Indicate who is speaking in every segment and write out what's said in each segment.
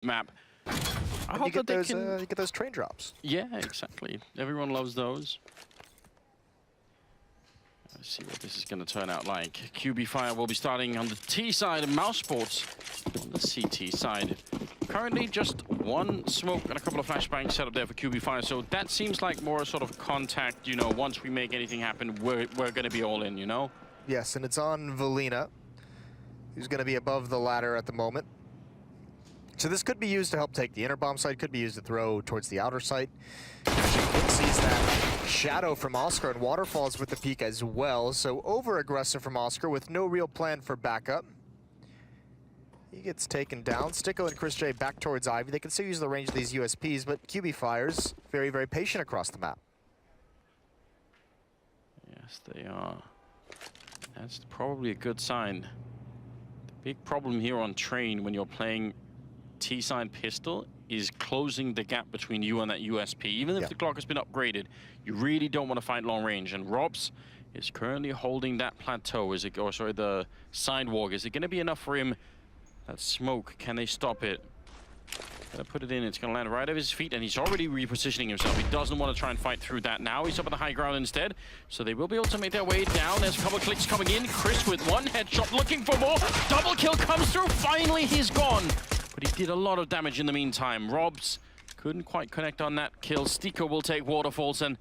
Speaker 1: map. I
Speaker 2: And
Speaker 1: hope
Speaker 2: you get
Speaker 1: that
Speaker 2: those,
Speaker 1: they can.
Speaker 2: you get those train drops.
Speaker 1: Yeah, exactly. Everyone loves those. Let's see what this is going to turn out like. QB Fire will be starting on the T side and Mousesports on the CT side. Currently just one smoke and a couple of flashbangs set up there for QB Fire, so that seems like more a sort of contact, you know, once we make anything happen, we're going to be all in, you know?
Speaker 2: Yes, and it's on Valina, who's going to be above the ladder at the moment. So this could be used to help take the inner bomb site, could be used to throw towards the outer site. Sees that shadow from Oscar, and Waterfalls with the peek as well, so over-aggressive from Oscar with no real plan for backup. He gets taken down. Sticko and Chris J back towards Ivy. They can still use the range of these USPs, but QB Fire's very, very patient across the map.
Speaker 1: Yes, they are. That's probably a good sign. The big problem here on Train when you're playing T-side pistol is closing the gap between you and that USP. Even if the clock has been upgraded, you really don't want to fight long range. And Robs is currently holding that plateau. Is it, or sorry, the sidewalk. Is it going to be enough for him? That smoke, can they stop it? Gonna put it in, it's gonna land right over his feet, and he's already repositioning himself. He doesn't want to try and fight through that now. He's up on the high ground instead, so they will be able to make their way down. There's a couple of clicks coming in. Chris with one headshot, looking for more. Double kill comes through. Finally, he's gone. But he did a lot of damage in the meantime. Robs couldn't quite connect on that kill. Sticko will take Waterfalls, and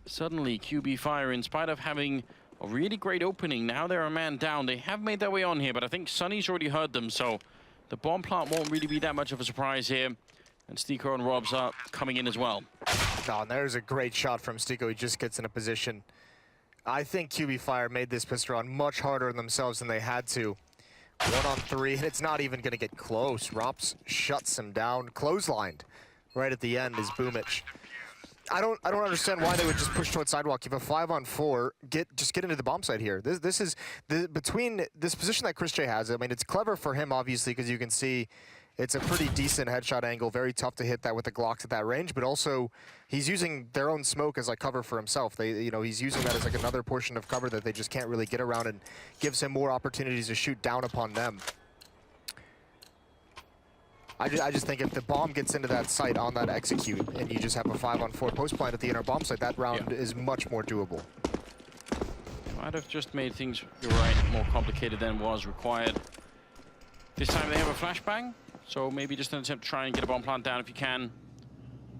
Speaker 1: suddenly QB Fire, in spite of having a really great opening, now they're a man down. They have made their way on here, but I think Sunny's already heard them, so the bomb plant won't really be that much of a surprise here. And Sticko and Robs are coming in as well.
Speaker 2: Oh, and there's a great shot from Sticko. He just gets in a position. I think QB Fire made this pistol round much harder on themselves than they had to. 1-on-3, and it's not even going to get close. Robs shuts him down. Clotheslined right at the end is Boomich. I don't understand why they would just push towards sidewalk. You have a 5-on-4. Just get into the bomb site here. This is between this position that Chris J has. I mean, it's clever for him obviously because you can see it's a pretty decent headshot angle. Very tough to hit that with the Glocks at that range. But also, he's using their own smoke as like cover for himself. He's using that as like another portion of cover that they just can't really get around, and gives him more opportunities to shoot down upon them. I just think if the bomb gets into that site on that execute, and you just have a 5-on-4 post plant at the inner bomb site, that round is much more doable.
Speaker 1: Might have just made things, you're right, more complicated than was required. This time they have a flashbang, so maybe just an attempt to try and get a bomb plant down if you can.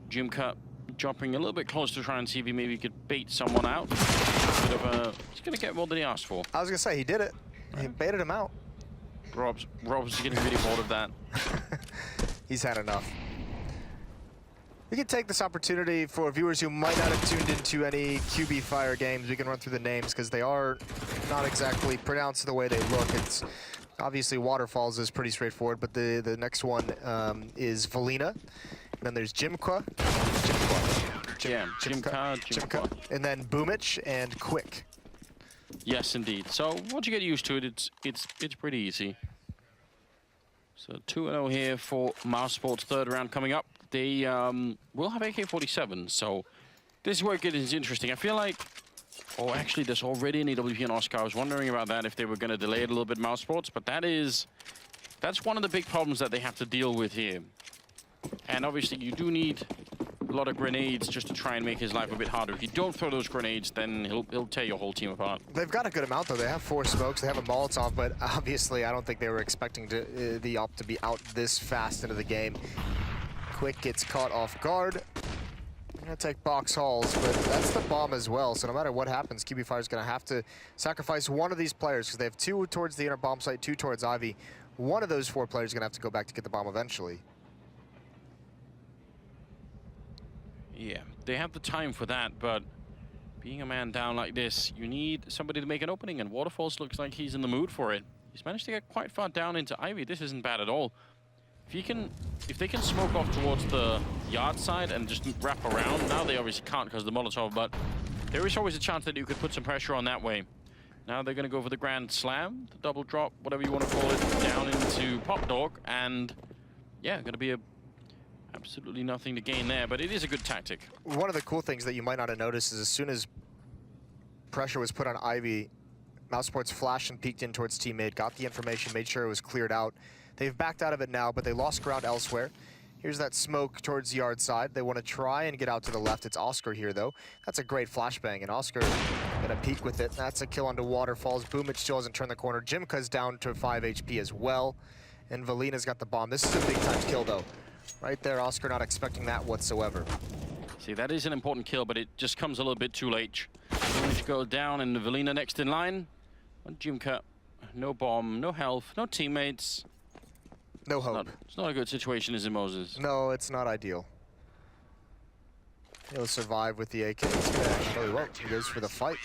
Speaker 1: Jimka jumping a little bit close to try and see if he maybe could bait someone out. He's going to get more than he asked for.
Speaker 2: I was going to say, he did it. He baited him out.
Speaker 1: Robs is getting really bored of that.
Speaker 2: He's had enough. We can take this opportunity for viewers who might not have tuned into any QB Fire games. We can run through the names because they are not exactly pronounced the way they look. It's obviously Waterfalls is pretty straightforward, but the next one is Valina. And then there's Jimka. Jimka. And then Boomich and Quick.
Speaker 1: Yes, indeed. So once you get used to it, it's pretty easy. So 2-0 here for Mousesports. Third round coming up. They will have AK-47. So this is where it gets interesting. I feel like, oh, actually, there's already an EWP and Oscar. I was wondering about that if they were going to delay it a little bit, Mousesports. But that's one of the big problems that they have to deal with here. And obviously, you do need a lot of grenades just to try and make his life a bit harder. If you don't throw those grenades, then he'll tear your whole team apart.
Speaker 2: They've got a good amount, though. They have 4 smokes. They have a Molotov, but obviously I don't think they were expecting the op to be out this fast into the game. Quick gets caught off guard. I'm going to take box halls, but that's the bomb as well. So no matter what happens, QB Fire is going to have to sacrifice one of these players because they have 2 towards the inner bomb site, 2 towards Ivy. One of those 4 players is going to have to go back to get the bomb eventually.
Speaker 1: Yeah, they have the time for that, but being a man down like this, you need somebody to make an opening, and Waterfalls looks like he's in the mood for it. He's managed to get quite far down into Ivy. This isn't bad at all. If they can smoke off towards the yard side and just wrap around, now they obviously can't because of the Molotov, but there is always a chance that you could put some pressure on that way. Now they're going to go for the Grand Slam, the double drop, whatever you want to call it, down into Pop Dog, and yeah, going to be absolutely nothing to gain there, but it is a good tactic.
Speaker 2: One of the cool things that you might not have noticed is as soon as pressure was put on Ivy, Mousesports flashed and peeked in towards teammate, got the information, made sure it was cleared out. They've backed out of it now, but they lost ground elsewhere. Here's that smoke towards the yard side. They want to try and get out to the left. It's Oscar here, though. That's a great flashbang, and Oscar gonna peek with it. That's a kill onto Waterfalls. Boomich still hasn't turned the corner. Jimka's down to 5 HP as well, and Valina's got the bomb. This is a big-time kill, though. Right there, Oscar not expecting that whatsoever.
Speaker 1: See, that is an important kill, but it just comes a little bit too late. Boomich go down, and Valina next in line. On Jimka, no bomb, no health, no teammates.
Speaker 2: No hope.
Speaker 1: It's not a good situation, is it, Moses?
Speaker 2: No, it's not ideal. He'll survive with the AK. He won't. He goes for the fight.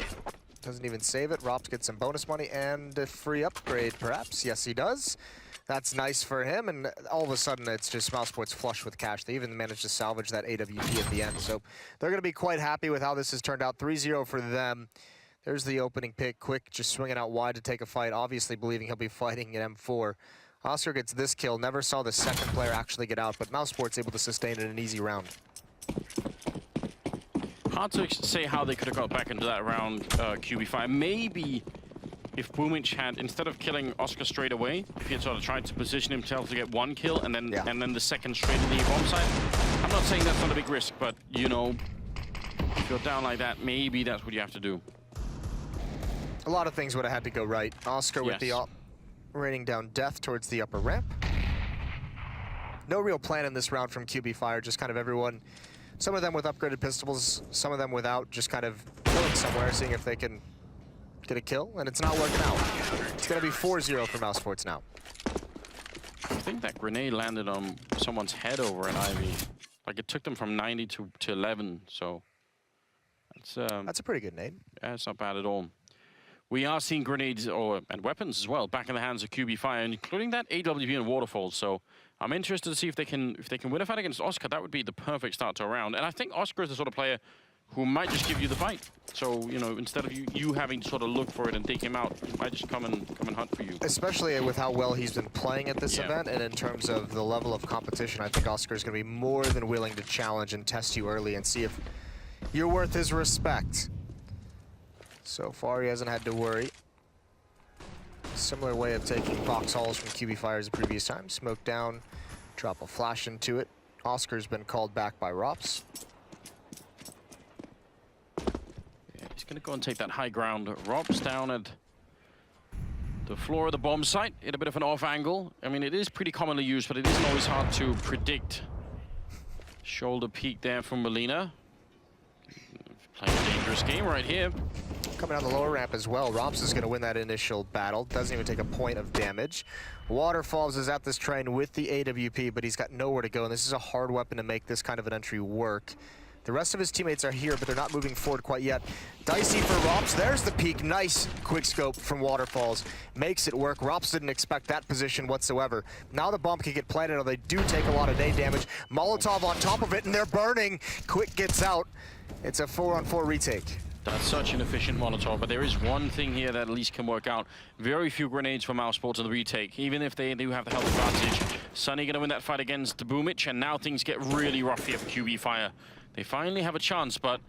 Speaker 2: Doesn't even save it. Rops gets some bonus money and a free upgrade, perhaps. Yes, he does. That's nice for him, and all of a sudden it's just Mousesports flush with cash. They even managed to salvage that AWP at the end, so they're going to be quite happy with how this has turned out. 3-0 for them. There's the opening pick. Quick just swinging out wide to take a fight, obviously believing he'll be fighting at M4. Oscar gets this kill. Never saw the second player actually get out, but Mousesports able to sustain it in an easy round.
Speaker 1: Hard to say how they could have got back into that round, QB5. Maybe if Boomich had, instead of killing Oscar straight away, if he had sort of tried to position himself to get one kill and then the second straight in the bomb site. I'm not saying that's not a big risk, but you know, if you're down like that, maybe that's what you have to do.
Speaker 2: A lot of things would have had to go right. Oscar with the raining down death towards the upper ramp. No real plan in this round from QB Fire, just kind of everyone, some of them with upgraded pistols, some of them without, just kind of going somewhere, seeing if they can get a kill, and it's not working out. It's going to be 4-0 for Mousesports now.
Speaker 1: I think that grenade landed on someone's head over an Ivy. Like, it took them from 90 to 11, so that's
Speaker 2: a pretty good name.
Speaker 1: Yeah, it's not bad at all. We are seeing grenades and weapons as well back in the hands of QB Fire, including that AWP and Waterfall. So I'm interested to see if they can win a fight against Oscar. That would be the perfect start to a round. And I think Oscar is the sort of player who might just give you the fight. So, you know, instead of you having to sort of look for it and take him out, he might just come and hunt for you. Especially
Speaker 2: with how well he's been playing at this event, and in terms of the level of competition, I think Oscar is going to be more than willing to challenge and test you early and see if you're worth his respect. So far, he hasn't had to worry. Similar way of taking box hauls from QB Fire as the previous time. Smoke down, drop a flash into it. Oscar's been called back by Rops.
Speaker 1: Yeah, he's going to go and take that high ground. Rops down at the floor of the bomb site in a bit of an off angle. I mean, it is pretty commonly used, but it isn't always hard to predict. Shoulder peek there from Molina. Playing a dangerous game right here.
Speaker 2: Coming down the lower ramp as well. Rops is going to win that initial battle. Doesn't even take a point of damage. Waterfalls is at this train with the AWP, but he's got nowhere to go, and this is a hard weapon to make this kind of an entry work. The rest of his teammates are here, but they're not moving forward quite yet. Dicey for Rops. There's the peak. Nice quick scope from Waterfalls. Makes it work. Rops didn't expect that position whatsoever. Now the bomb can get planted, or they do take a lot of nade damage. Molotov on top of it, and they're burning. Quick gets out. It's a 4-on-4 retake.
Speaker 1: That's such an efficient Molotov, but there is one thing here that at least can work out. Very few grenades for Mousesports in the retake, even if they do have the health advantage. Sunny gonna win that fight against Boomich, and now things get really rough here for QB Fire. They finally have a chance, but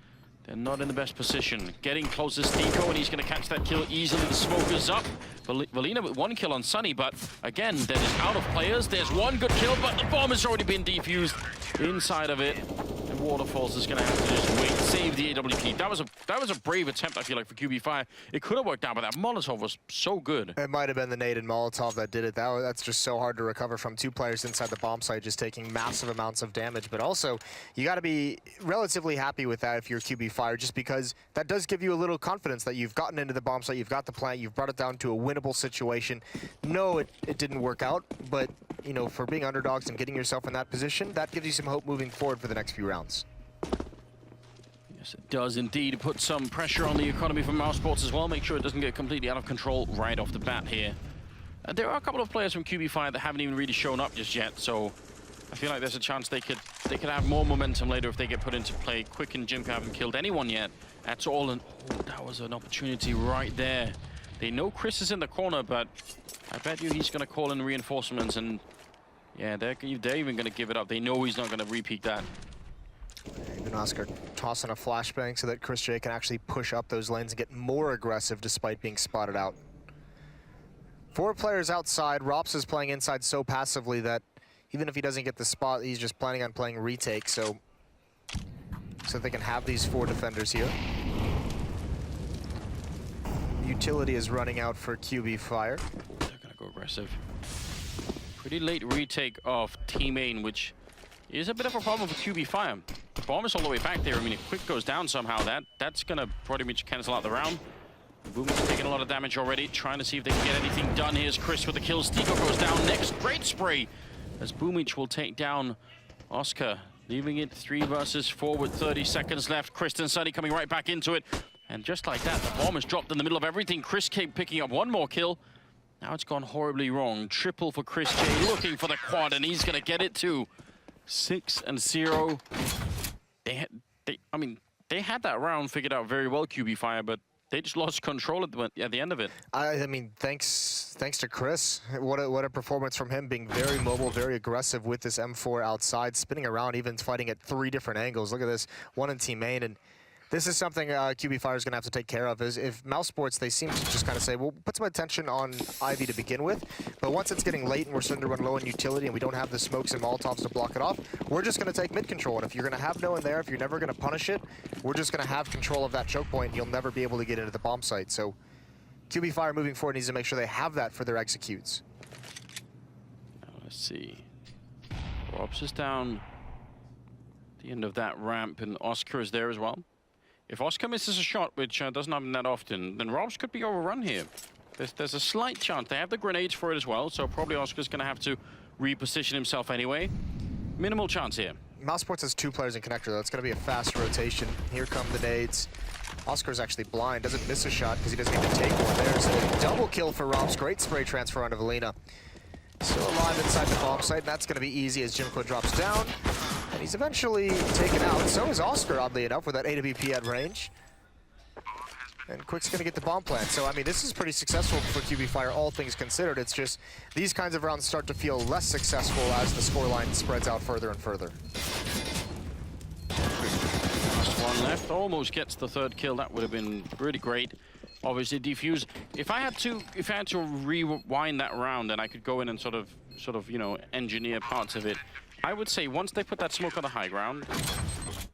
Speaker 1: they're not in the best position. Getting closest Nico, and he's gonna catch that kill easily. The smoke is up. Valina with one kill on Sunny, but again, they're just out of players. There's one good kill, but the bomb has already been defused inside of it. And Waterfalls is gonna have to just wait, save the AWP. That was a brave attempt, I feel like, for QB Fire. It could have worked out, but that Molotov was so good.
Speaker 2: It might have been the nade and Molotov that did it. That's just so hard to recover from. Two players inside the bomb site just taking massive amounts of damage. But also, you got to be relatively happy with that if you're QB Fire, just because that does give you a little confidence that you've gotten into the bomb site, you've got the plant, you've brought it down to a winnable situation. No, it didn't work out, but you know, for being underdogs and getting yourself in that position, that gives you some hope moving forward for the next few rounds.
Speaker 1: Yes, it does indeed put some pressure on the economy from Mousesports as well. Make sure it doesn't get completely out of control right off the bat here. There are a couple of players from QB Fire that haven't even really shown up just yet, so I feel like there's a chance they could have more momentum later if they get put into play. Quick and Jimka haven't killed anyone yet at all, and oh, that was an opportunity right there. They know Chris is in the corner, but I bet you he's going to call in reinforcements, and yeah, they're even going to give it up. They know he's not going to repeat that.
Speaker 2: Even Oscar tossing a flashbang so that Chris J can actually push up those lanes and get more aggressive despite being spotted out. 4 players outside. Rops is playing inside so passively that even if he doesn't get the spot, he's just planning on playing retake, so they can have these 4 defenders here. Utility is running out for QB Fire.
Speaker 1: They're gonna go aggressive. Pretty late retake of Team Main, which is a bit of a problem for QB Fire. The bomb is all the way back there. I mean, if Quick goes down somehow, that's gonna pretty much cancel out the round. Boom is taking a lot of damage already, trying to see if they can get anything done. Here's Chris with the kill. Stico goes down next. Great spray as Boomich will take down Oscar, leaving it 3 versus 4 with 30 seconds left. Kristen Sunny coming right back into it. And just like that, the bomb is dropped in the middle of everything. Chris K picking up 1 more kill. Now it's gone horribly wrong. Triple for Chris J, looking for the quad, and he's going to get it too. 6-0. They had that round figured out very well, QB Fire, but they just lost control at the end of it.
Speaker 2: I mean, thanks to Chris. What a performance from him, being very mobile, very aggressive with this M4 outside, spinning around, even fighting at 3 different angles. Look at this, 1 in Team Main, and this is something QB Fire is going to have to take care of. Is if Mousesports, they seem to just kind of say, well, put some attention on Ivy to begin with, but once it's getting late and we're starting to run low on utility and we don't have the smokes and Molotovs to block it off, we're just going to take mid control. And if you're going to have no one there, if you're never going to punish it, we're just going to have control of that choke point and you'll never be able to get into the bomb site. So QB Fire moving forward needs to make sure they have that for their executes.
Speaker 1: Let's see. Robs is down at the end of that ramp, and Oscar is there as well. If Oscar misses a shot, which doesn't happen that often, then Robs could be overrun here. There's a slight chance. They have the grenades for it as well, so probably Oscar's going to have to reposition himself anyway. Minimal chance here.
Speaker 2: Mousesports has 2 players in connector, though. It's going to be a fast rotation. Here come the nades. Oscar's actually blind, doesn't miss a shot because he doesn't even take one. There's a double kill for Robs. Great spray transfer onto Valina. Still alive inside the bomb site, and that's going to be easy as Jimco drops down. And he's eventually taken out. So is Oscar, oddly enough, with that AWP at range. And Quick's going to get the bomb plant. So, I mean, this is pretty successful for QB Fire, all things considered. It's just these kinds of rounds start to feel less successful as the scoreline spreads out further and further.
Speaker 1: Last one left. Almost gets the 3rd kill. That would have been really great. Obviously, defuse. If I had to rewind that round, and I could go in and sort of, you know, engineer parts of it, I would say once they put that smoke on the high ground,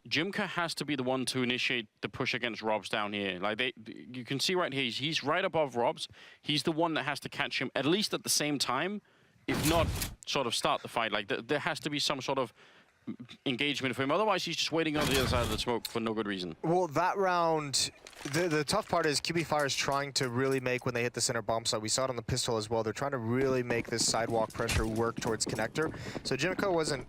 Speaker 1: Jimka has to be the one to initiate the push against Robs down here. Like you can see right here, he's right above Robs. He's the one that has to catch him at least at the same time, if not sort of start the fight. Like there has to be some sort of engagement for him. Otherwise, he's just waiting on the other side of the smoke for no good reason.
Speaker 2: Well, that round, the tough part is QB Fire is trying to really make, when they hit the center bomb site, we saw it on the pistol as well, they're trying to really make this sidewalk pressure work towards connector. So Jimco wasn't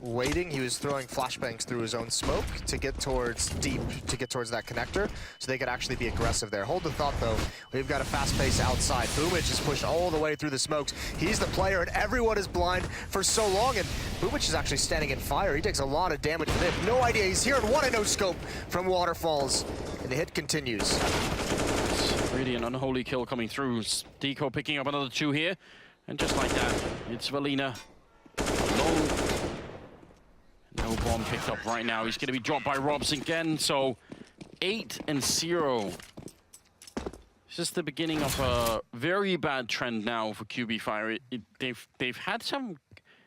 Speaker 2: waiting, he was throwing flashbangs through his own smoke to get towards deep, to get towards that connector, so they could actually be aggressive there. Hold the thought though, we've got a fast pace outside. Boomich is pushed all the way through the smokes. He's the player and everyone is blind for so long, and Boomich is actually standing in fire. He takes a lot of damage, but they have no idea he's here, and what a no-scope from Waterfalls. And the hit continues.
Speaker 1: It's really an unholy kill coming through. Deco picking up another 2 here, and just like that, it's Valina. No bomb picked up right now. He's going to be dropped by Robs again, so 8-0. It's just the beginning of a very bad trend now for QB Fire. They've had some...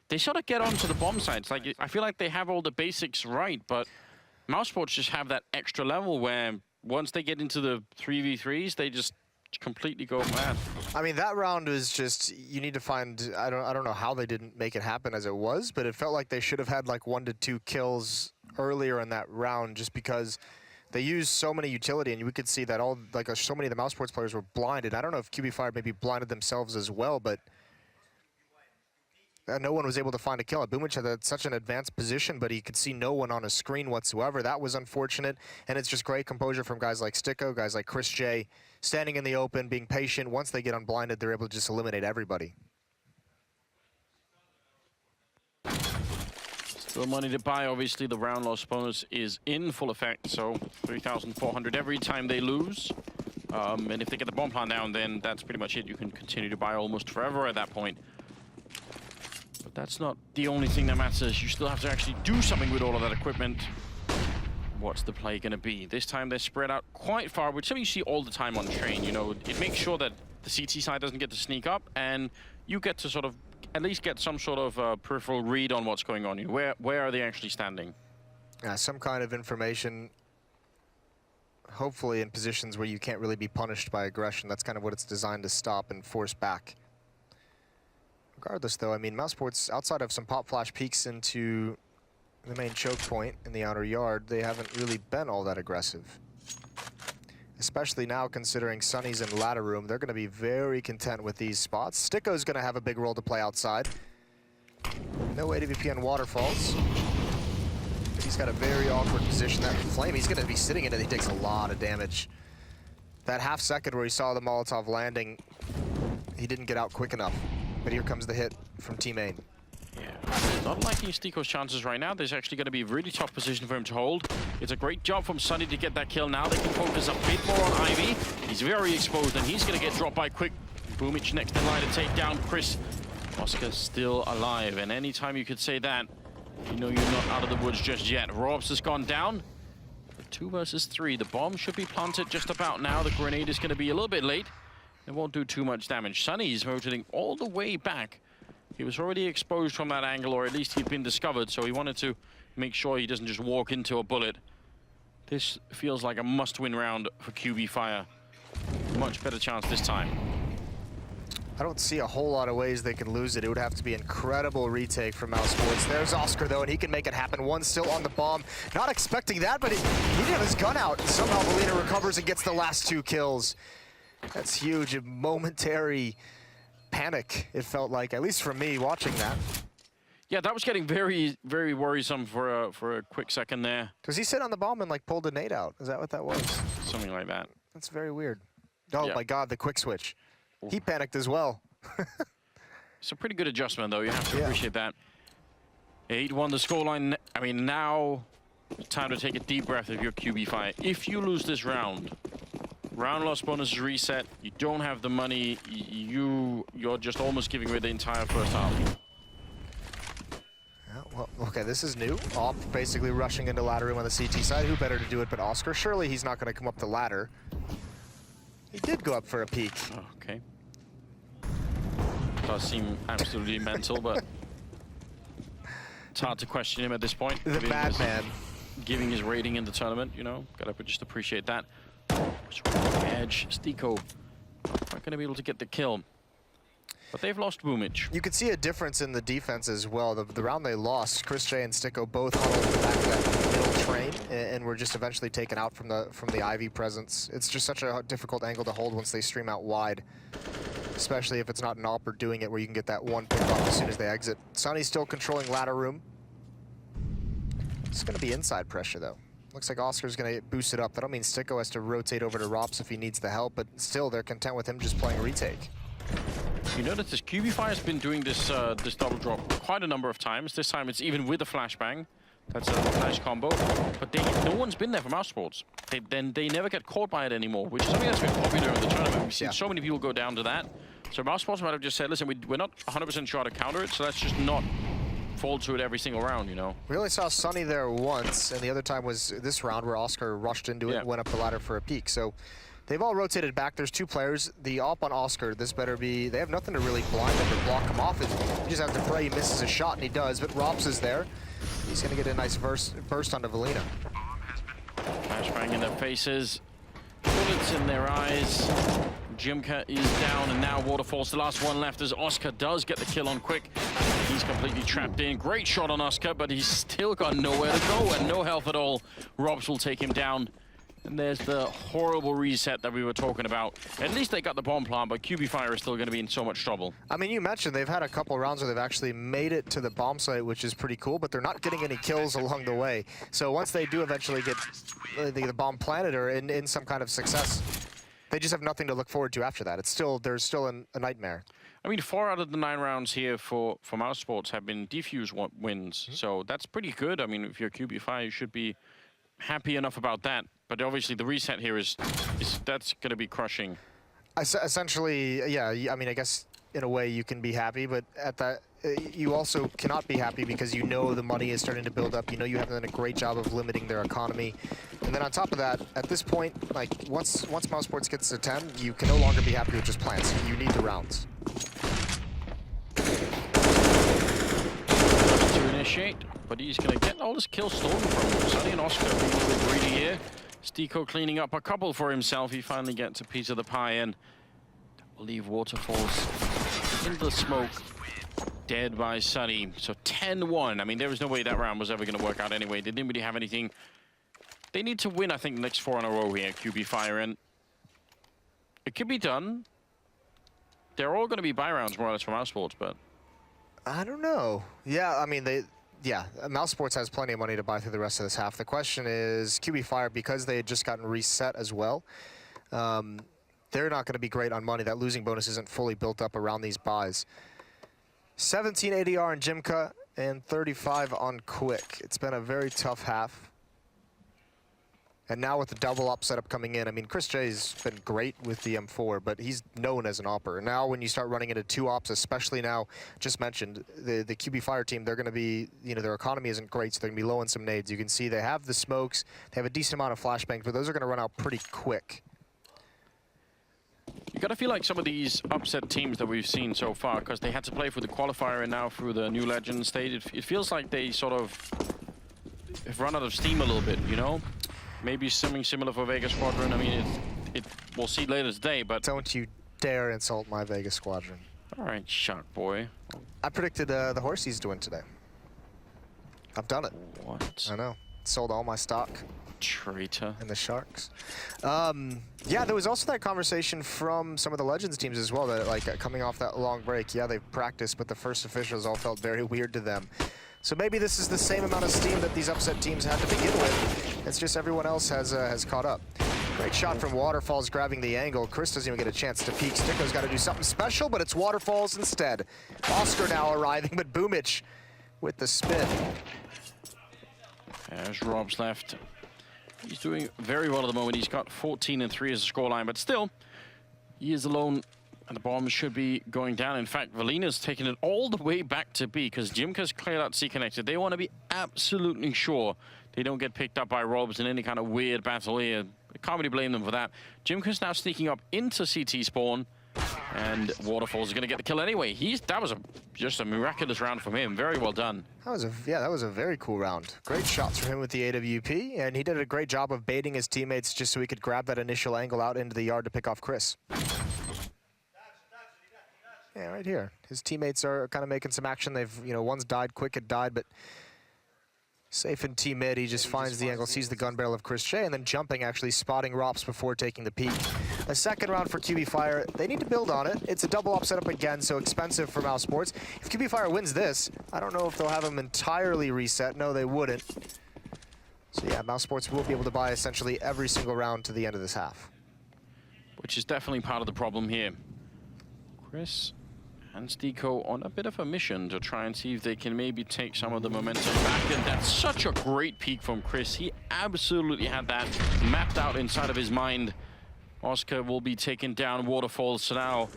Speaker 1: They sort of get onto the bomb sites. Like, I feel like they have all the basics right, but Mousesports just have that extra level where once they get into the 3v3s, they just completely go mad.
Speaker 2: I mean, that round was just, you need to find, I don't know how they didn't make it happen as it was, but it felt like they should have had like 1 to 2 kills earlier in that round just because they used so many utility, and we could see that all, like so many of the Mousesports players were blinded. I don't know if QB Fire maybe blinded themselves as well, but no one was able to find a kill. Boomich had such an advanced position, but he could see no one on his screen whatsoever. That was unfortunate, and it's just great composure from guys like Sticko, guys like Chris J, standing in the open, being patient. Once they get unblinded, they're able to just eliminate everybody.
Speaker 1: Still money to buy. Obviously, the round loss bonus is in full effect, so 3,400 every time they lose. And if they get the bomb plant down, then that's pretty much it. You can continue to buy almost forever at that point. But that's not the only thing that matters. You still have to actually do something with all of that equipment. What's the play going to be? This time they're spread out quite far, which something you see all the time on train. You know, it makes sure that The CT side doesn't get to sneak up, and you get to sort of at least get some sort of peripheral read on what's going on. Where are they actually standing?
Speaker 2: Some kind of information, hopefully in positions where you can't really be punished by aggression. That's kind of what it's designed to stop and force back. Regardless, though, I mean, Mousesports, outside of some pop flash peeks into the main choke point in the outer yard, they haven't really been all that aggressive. Especially now, considering Sunny's in ladder room, they're going to be very content with these spots. Sticko's going to have a big role to play outside. No AWP on waterfalls. But he's got a very awkward position. That flame, he's going to be sitting in it. He takes a lot of damage. That half second where he saw the Molotov landing, he didn't get out quick enough. But here comes the hit from Team Ain.
Speaker 1: Yeah, not liking Stiko's chances right now. There's actually going to be a really tough position for him to hold. It's a great job from Sunny to get that kill. Now they can focus a bit more on Ivy. He's very exposed, and he's going to get dropped by Quick. Boomich next in line to take down Chris. Oscar still alive, and anytime you could say that, you know you're not out of the woods just yet. Robs has gone down. 2 versus 3. The bomb should be planted just about now. The grenade is going to be a little bit late. It won't do too much damage. Sunny's rotating all the way back. He was already exposed from that angle, or at least he'd been discovered, so he wanted to make sure he doesn't just walk into a bullet. This feels like a must-win round for QB Fire. Much better chance this time.
Speaker 2: I don't see a whole lot of ways they can lose it. It would have to be incredible retake from Mousesports. There's Oscar, though, and he can make it happen. One still on the bomb. Not expecting that, but he didn't have his gun out. Somehow Valina recovers and gets the last 2 kills. That's huge. A momentary panic, it felt like, at least for me watching that.
Speaker 1: Yeah, that was getting very, very worrisome for a quick second there.
Speaker 2: Does he sit on the bomb and like pulled a nade out? Is that what that was?
Speaker 1: Something like that.
Speaker 2: That's very weird. Oh
Speaker 1: yeah.
Speaker 2: My God, the quick switch. He panicked as well.
Speaker 1: It's a pretty good adjustment, though. You have to appreciate that. 8-1 the scoreline. I mean, now time to take a deep breath if you're QB Fire. If you lose this round, round loss bonus is reset. You don't have the money. You're just almost giving away the entire first half.
Speaker 2: Yeah, well, okay, this is new. Op basically rushing into ladder room on the CT side. Who better to do it but Oscar? Surely he's not going to come up the ladder. He did go up for a peek.
Speaker 1: Oh, okay. Does seem absolutely mental, but it's hard to question him at this point.
Speaker 2: The madman.
Speaker 1: Giving his rating in the tournament, you know, gotta just appreciate that. Edge, Stiko, not gonna be able to get the kill. But they've lost Boomich.
Speaker 2: You could see a difference in the defense as well. The round they lost, Chris J and Stiko both huddled the back of that middle train and were just eventually taken out from the Ivy presence. It's just such a difficult angle to hold once they stream out wide, especially if it's not an AWPer doing it where you can get that one pick off as soon as they exit. Sunny's still controlling ladder room. It's going to be inside pressure, though. Looks like Oscar's going to boost it up. That'll mean Stiko has to rotate over to Rops if he needs the help, but still, they're content with him just playing retake.
Speaker 1: You notice this QB Fire has been doing this this double drop quite a number of times. This time it's even with a flashbang. That's a nice combo. But no one's been there for Mousesports. They never get caught by it anymore, which is something that's been popular in the tournament. We've seen so many people go down to that. So Mousesports might have just said, listen, we're not 100% sure how to counter it, so let's just not fall to it every single round, you know?
Speaker 2: We only saw Sunny there once, and the other time was this round where Oscar rushed into it and went up the ladder for a peek. So they've all rotated back. There's 2 players. The AWP on Oscar, this better be... They have nothing to really blind him or block him off. You just have to pray he misses a shot, and he does. But Rops is there. He's going to get a nice burst onto Valina.
Speaker 1: Flashbang in their faces. Bullets in their eyes. Jimka is down, and now Waterfall's the last one left as Oscar does get the kill on Quick. He's completely trapped in. Great shot on Oscar, but he's still got nowhere to go and no health at all. Robs will take him down. And there's the horrible reset that we were talking about. At least they got the bomb plant, but QB Fire is still going to be in so much trouble. I
Speaker 2: mean, you mentioned they've had a couple rounds where they've actually made it to the bomb site, which is pretty cool, but they're not getting any kills along the way. So once they do eventually get the bomb planted or in some kind of success, they just have nothing to look forward to after that. There's still a nightmare.
Speaker 1: I mean, 4 out of the 9 rounds here for Mousesports have been defuse wins, so that's pretty good. I mean, if you're QB Fire, you should be happy enough about that. But obviously the reset here is that's going to be crushing.
Speaker 2: Essentially, yeah, I mean, I guess in a way you can be happy, but at that, you also cannot be happy because you know the money is starting to build up. You know you have done a great job of limiting their economy. And then on top of that, at this point, like once Mousesports gets to 10, you can no longer be happy with just plants. You need the rounds.
Speaker 1: To initiate, but he's going to get all his kills stolen from him. Sunny and Oscar being a little bit greedy here. Stico cleaning up a couple for himself. He finally gets a piece of the pie and will leave Waterfalls in the smoke. Dead by Sunny. So 10-1. I mean, there was no way that round was ever going to work out anyway. They didn't really have anything. They need to win, I think, the next 4 in a row here, QB Fire. And it could be done. They're all going to be buy rounds, more or less, for Mousesports, but...
Speaker 2: I don't know. Yeah, I mean, Mousesports has plenty of money to buy through the rest of this half. The question is, QB Fire, because they had just gotten reset as well, they're not going to be great on money. That losing bonus isn't fully built up around these buys. 17 ADR on Jimka and 35 on Quick. It's been a very tough half. And now with the double op setup coming in, I mean, Chris J's been great with the M4, but he's known as an opper. Now when you start running into 2 ops, especially now, just mentioned, the QB Fire team, they're going to be, you know, their economy isn't great, so they're going to be low on some nades. You can see they have the smokes, they have a decent amount of flashbangs, but those are going to run out pretty quick.
Speaker 1: You gotta feel like some of these upset teams that we've seen so far, because they had to play for the qualifier and now through the new Legends stage, it feels like they sort of have run out of steam a little bit, you know? Maybe something similar for Vegas Squadron. I mean, we'll see later today, but...
Speaker 2: Don't you dare insult my Vegas Squadron.
Speaker 1: All right, Shark Boy.
Speaker 2: I predicted the Horsies to win today. I've done it.
Speaker 1: What?
Speaker 2: I know. Sold all my stock.
Speaker 1: Traitor.
Speaker 2: And the Sharks. Yeah, there was also that conversation from some of the Legends teams as well, that like coming off that long break, yeah, they've practiced, but the first officials all felt very weird to them. So maybe this is the same amount of steam that these upset teams had to begin with. It's just everyone else has caught up. Great shot from Waterfalls grabbing the angle. Chris doesn't even get a chance to peek. Sticko's got to do something special, but it's Waterfalls instead. Oscar now arriving, but Boomich with the spin.
Speaker 1: There's Rob's left. He's doing very well at the moment. He's got 14 and 3 as a scoreline, but still, he is alone, and the bomb should be going down. In fact, Valina's taking it all the way back to B, because Jimka's cleared out C connected. They want to be absolutely sure they don't get picked up by Robs in any kind of weird battle here. I can't really blame them for that. Jimka's now sneaking up into CT spawn, and Waterfalls is going to get the kill anyway. That was just a miraculous round from him. Very well done.
Speaker 2: That was a very cool round. Great shots from him with the AWP, and he did a great job of baiting his teammates just so he could grab that initial angle out into the yard to pick off Chris. Yeah, right here. His teammates are kind of making some action. They've, you know, one's died, Quick had died, but safe in T mid, he just finds the angle, sees the gun barrel of Chris J, and then jumping, actually spotting Rops before taking the peek. A second round for QB Fire. They need to build on it. It's a double op setup again, so expensive for Mousesports. If QB Fire wins this, I don't know if they'll have him entirely reset. No, they wouldn't. So yeah, Mousesports will be able to buy essentially every single round to the end of this half.
Speaker 1: Which is definitely part of the problem here. Chris and Stico on a bit of a mission to try and see if they can maybe take some of the momentum back. And that's such a great peek from Chris. He absolutely had that mapped out inside of his mind. Oscar will be taken down. Waterfalls. So now,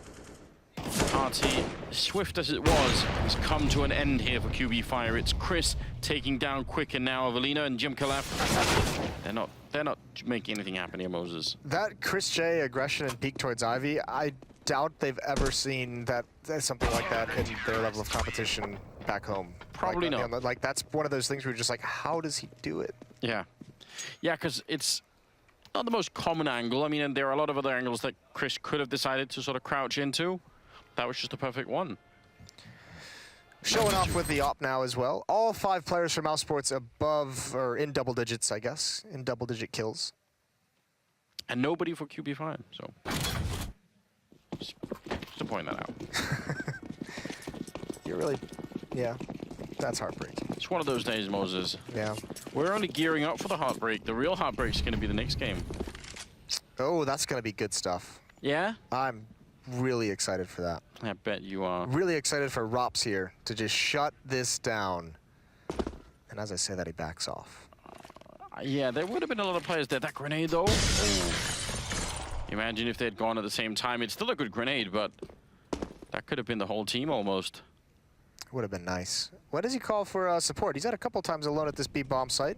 Speaker 1: party, swift as it was, has come to an end here for QB Fire. It's Chris taking down Quick, and now Valina and Jimka left. They're not making anything happen here, Moses.
Speaker 2: That Chris J aggression and peek towards Ivy, I doubt they've ever seen something like that in their level of competition back home.
Speaker 1: Probably
Speaker 2: like,
Speaker 1: not.
Speaker 2: Like, that's one of those things where you're just like, how does he do it?
Speaker 1: Yeah. Yeah, because it's not the most common angle. I mean, and there are a lot of other angles that Chris could have decided to sort of crouch into. That was just a perfect one.
Speaker 2: Showing off with the op now as well. All 5 players from Mousesports above, or in double digits, I guess. In double-digit kills.
Speaker 1: And nobody for QB5, so... Just to point that out.
Speaker 2: You're really... Yeah. That's heartbreaking.
Speaker 1: It's one of those days, Moses.
Speaker 2: Yeah.
Speaker 1: We're only gearing up for the heartbreak. The real heartbreak is going to be the next game.
Speaker 2: Oh, that's going to be good stuff.
Speaker 1: Yeah?
Speaker 2: I'm really excited for that.
Speaker 1: I bet you are.
Speaker 2: Really excited for Rops here to just shut this down. And as I say that, he backs off.
Speaker 1: Yeah, there would have been a lot of players there. That grenade, though. Oh. Imagine if they had gone at the same time. It's still a good grenade, but that That could have been the whole team almost.
Speaker 2: Would have been nice. What does he call for support? He's had a couple times alone at this B bomb site.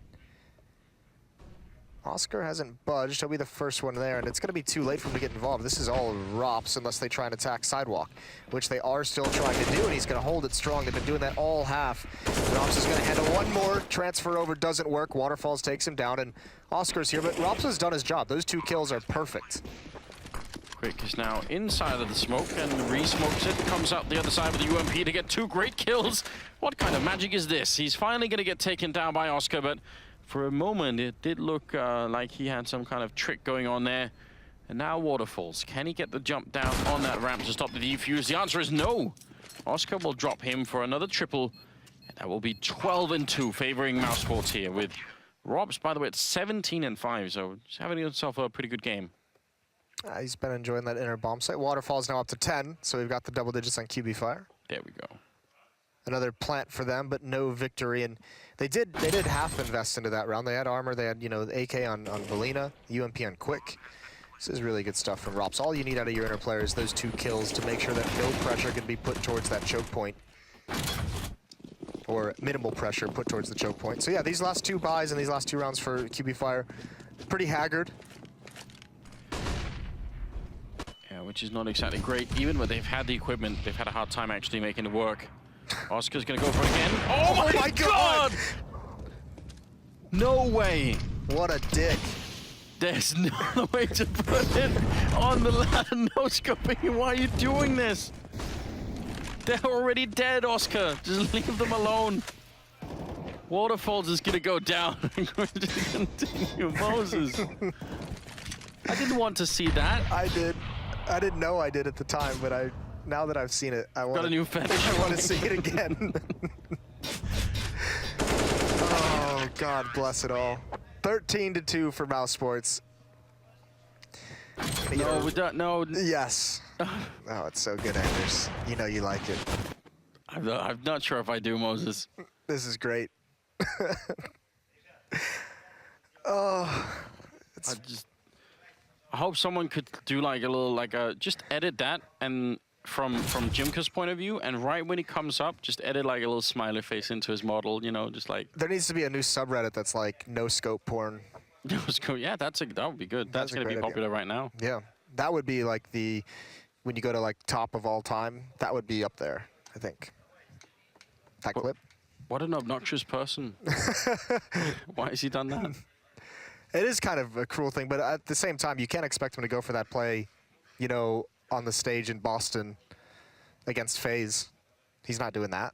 Speaker 2: Oscar hasn't budged. He'll be the first one there, and it's going to be too late for him to get involved. This is all ROPS unless they try and attack Sidewalk, which they are still trying to do, and he's going to hold it strong. They've been doing that all half. ROPS is going to handle one more. Transfer over doesn't work. Waterfalls takes him down, and Oscar's here, but ROPS has done his job. Those 2 kills are perfect.
Speaker 1: Quick is now inside of the smoke and re-smokes it. Comes out the other side with the UMP to get 2 great kills. What kind of magic is this? He's finally going to get taken down by Oscar, but for a moment it did look like he had some kind of trick going on there. And now Waterfalls. Can he get the jump down on that ramp to stop the defuse? The answer is no. Oscar will drop him for another triple. And that will be 12-2 favoring Mousesports here, with Robs, by the way, at 17-5. So he's having himself a pretty good game.
Speaker 2: He's been enjoying that inner bomb site. Waterfall's now up to 10, so we've got the double digits on QB Fire.
Speaker 1: There we go.
Speaker 2: Another plant for them, but no victory. And they did half invest into that round. They had armor, they had, you know, the AK on Valina, UMP on Quick. This is really good stuff from ROPS. All you need out of your inner player is those 2 kills to make sure that no pressure can be put towards that choke point. Or minimal pressure put towards the choke point. So yeah, these last 2 buys and these last 2 rounds for QB Fire, pretty haggard.
Speaker 1: Yeah, which is not exactly great. Even when they've had the equipment, they've had a hard time actually making it work. Oscar's gonna go for it again. Oh my God! No way!
Speaker 2: What a dick.
Speaker 1: There's no other way to put it on the ladder. No scoping. Why are you doing this? They're already dead, Oscar. Just leave them alone. Waterfalls is gonna go down. Continue, Moses. I didn't want to see that.
Speaker 2: I did. I didn't know I did at the time, but now that I've seen it, I want
Speaker 1: a new fetish.
Speaker 2: I want to see it again. Oh, God bless it all. 13-2 for Mousesports.
Speaker 1: No, we don't. No.
Speaker 2: Yes. Oh, it's so good, Anders. You know you like it.
Speaker 1: I'm not sure if I do, Moses.
Speaker 2: This is great. Oh,
Speaker 1: I hope someone could do like a little, just edit that, and from Jimka's point of view, and right when he comes up, just edit like a little smiley face into his model, you know, just like.
Speaker 2: There needs to be a new subreddit that's like no scope porn.
Speaker 1: No scope, yeah, that would be good. That's gonna be popular right now.
Speaker 2: Yeah, that would be like when you go to like top of all time, that would be up there, I think. That clip.
Speaker 1: What an obnoxious person. Why has he done that?
Speaker 2: It is kind of a cruel thing, but at the same time, you can't expect him to go for that play, you know, on the stage in Boston against FaZe. He's not doing that.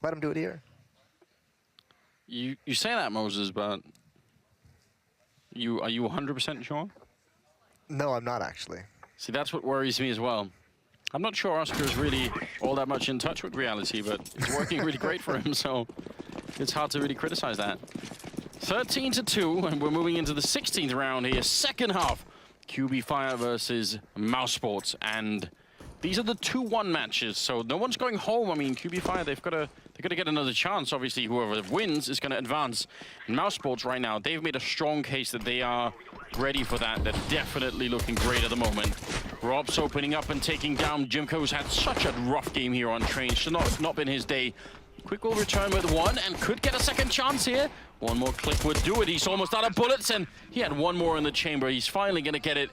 Speaker 2: Let him do it here.
Speaker 1: You say that, Moses, but are you 100% sure?
Speaker 2: No, I'm not actually.
Speaker 1: See, that's what worries me as well. I'm not sure Oscar is really all that much in touch with reality, but it's working really great for him, so it's hard to really criticize that. 13-2, and we're moving into the 16th round here, second half. QB Fire versus Mousesports, and these are the 2-1 matches, so no one's going home. I mean, QB Fire, they've got to get another chance. Obviously, whoever wins is going to advance. And Mousesports right now, they've made a strong case that they are ready for that. They're definitely looking great at the moment. Rob's opening up and taking down Jimko, who's had such a rough game here on Train. Should not been his day. Quick will return with 1 and could get a second chance here. One more click would do it. He's almost out of bullets, and he had 1 more in the chamber. He's finally going to get it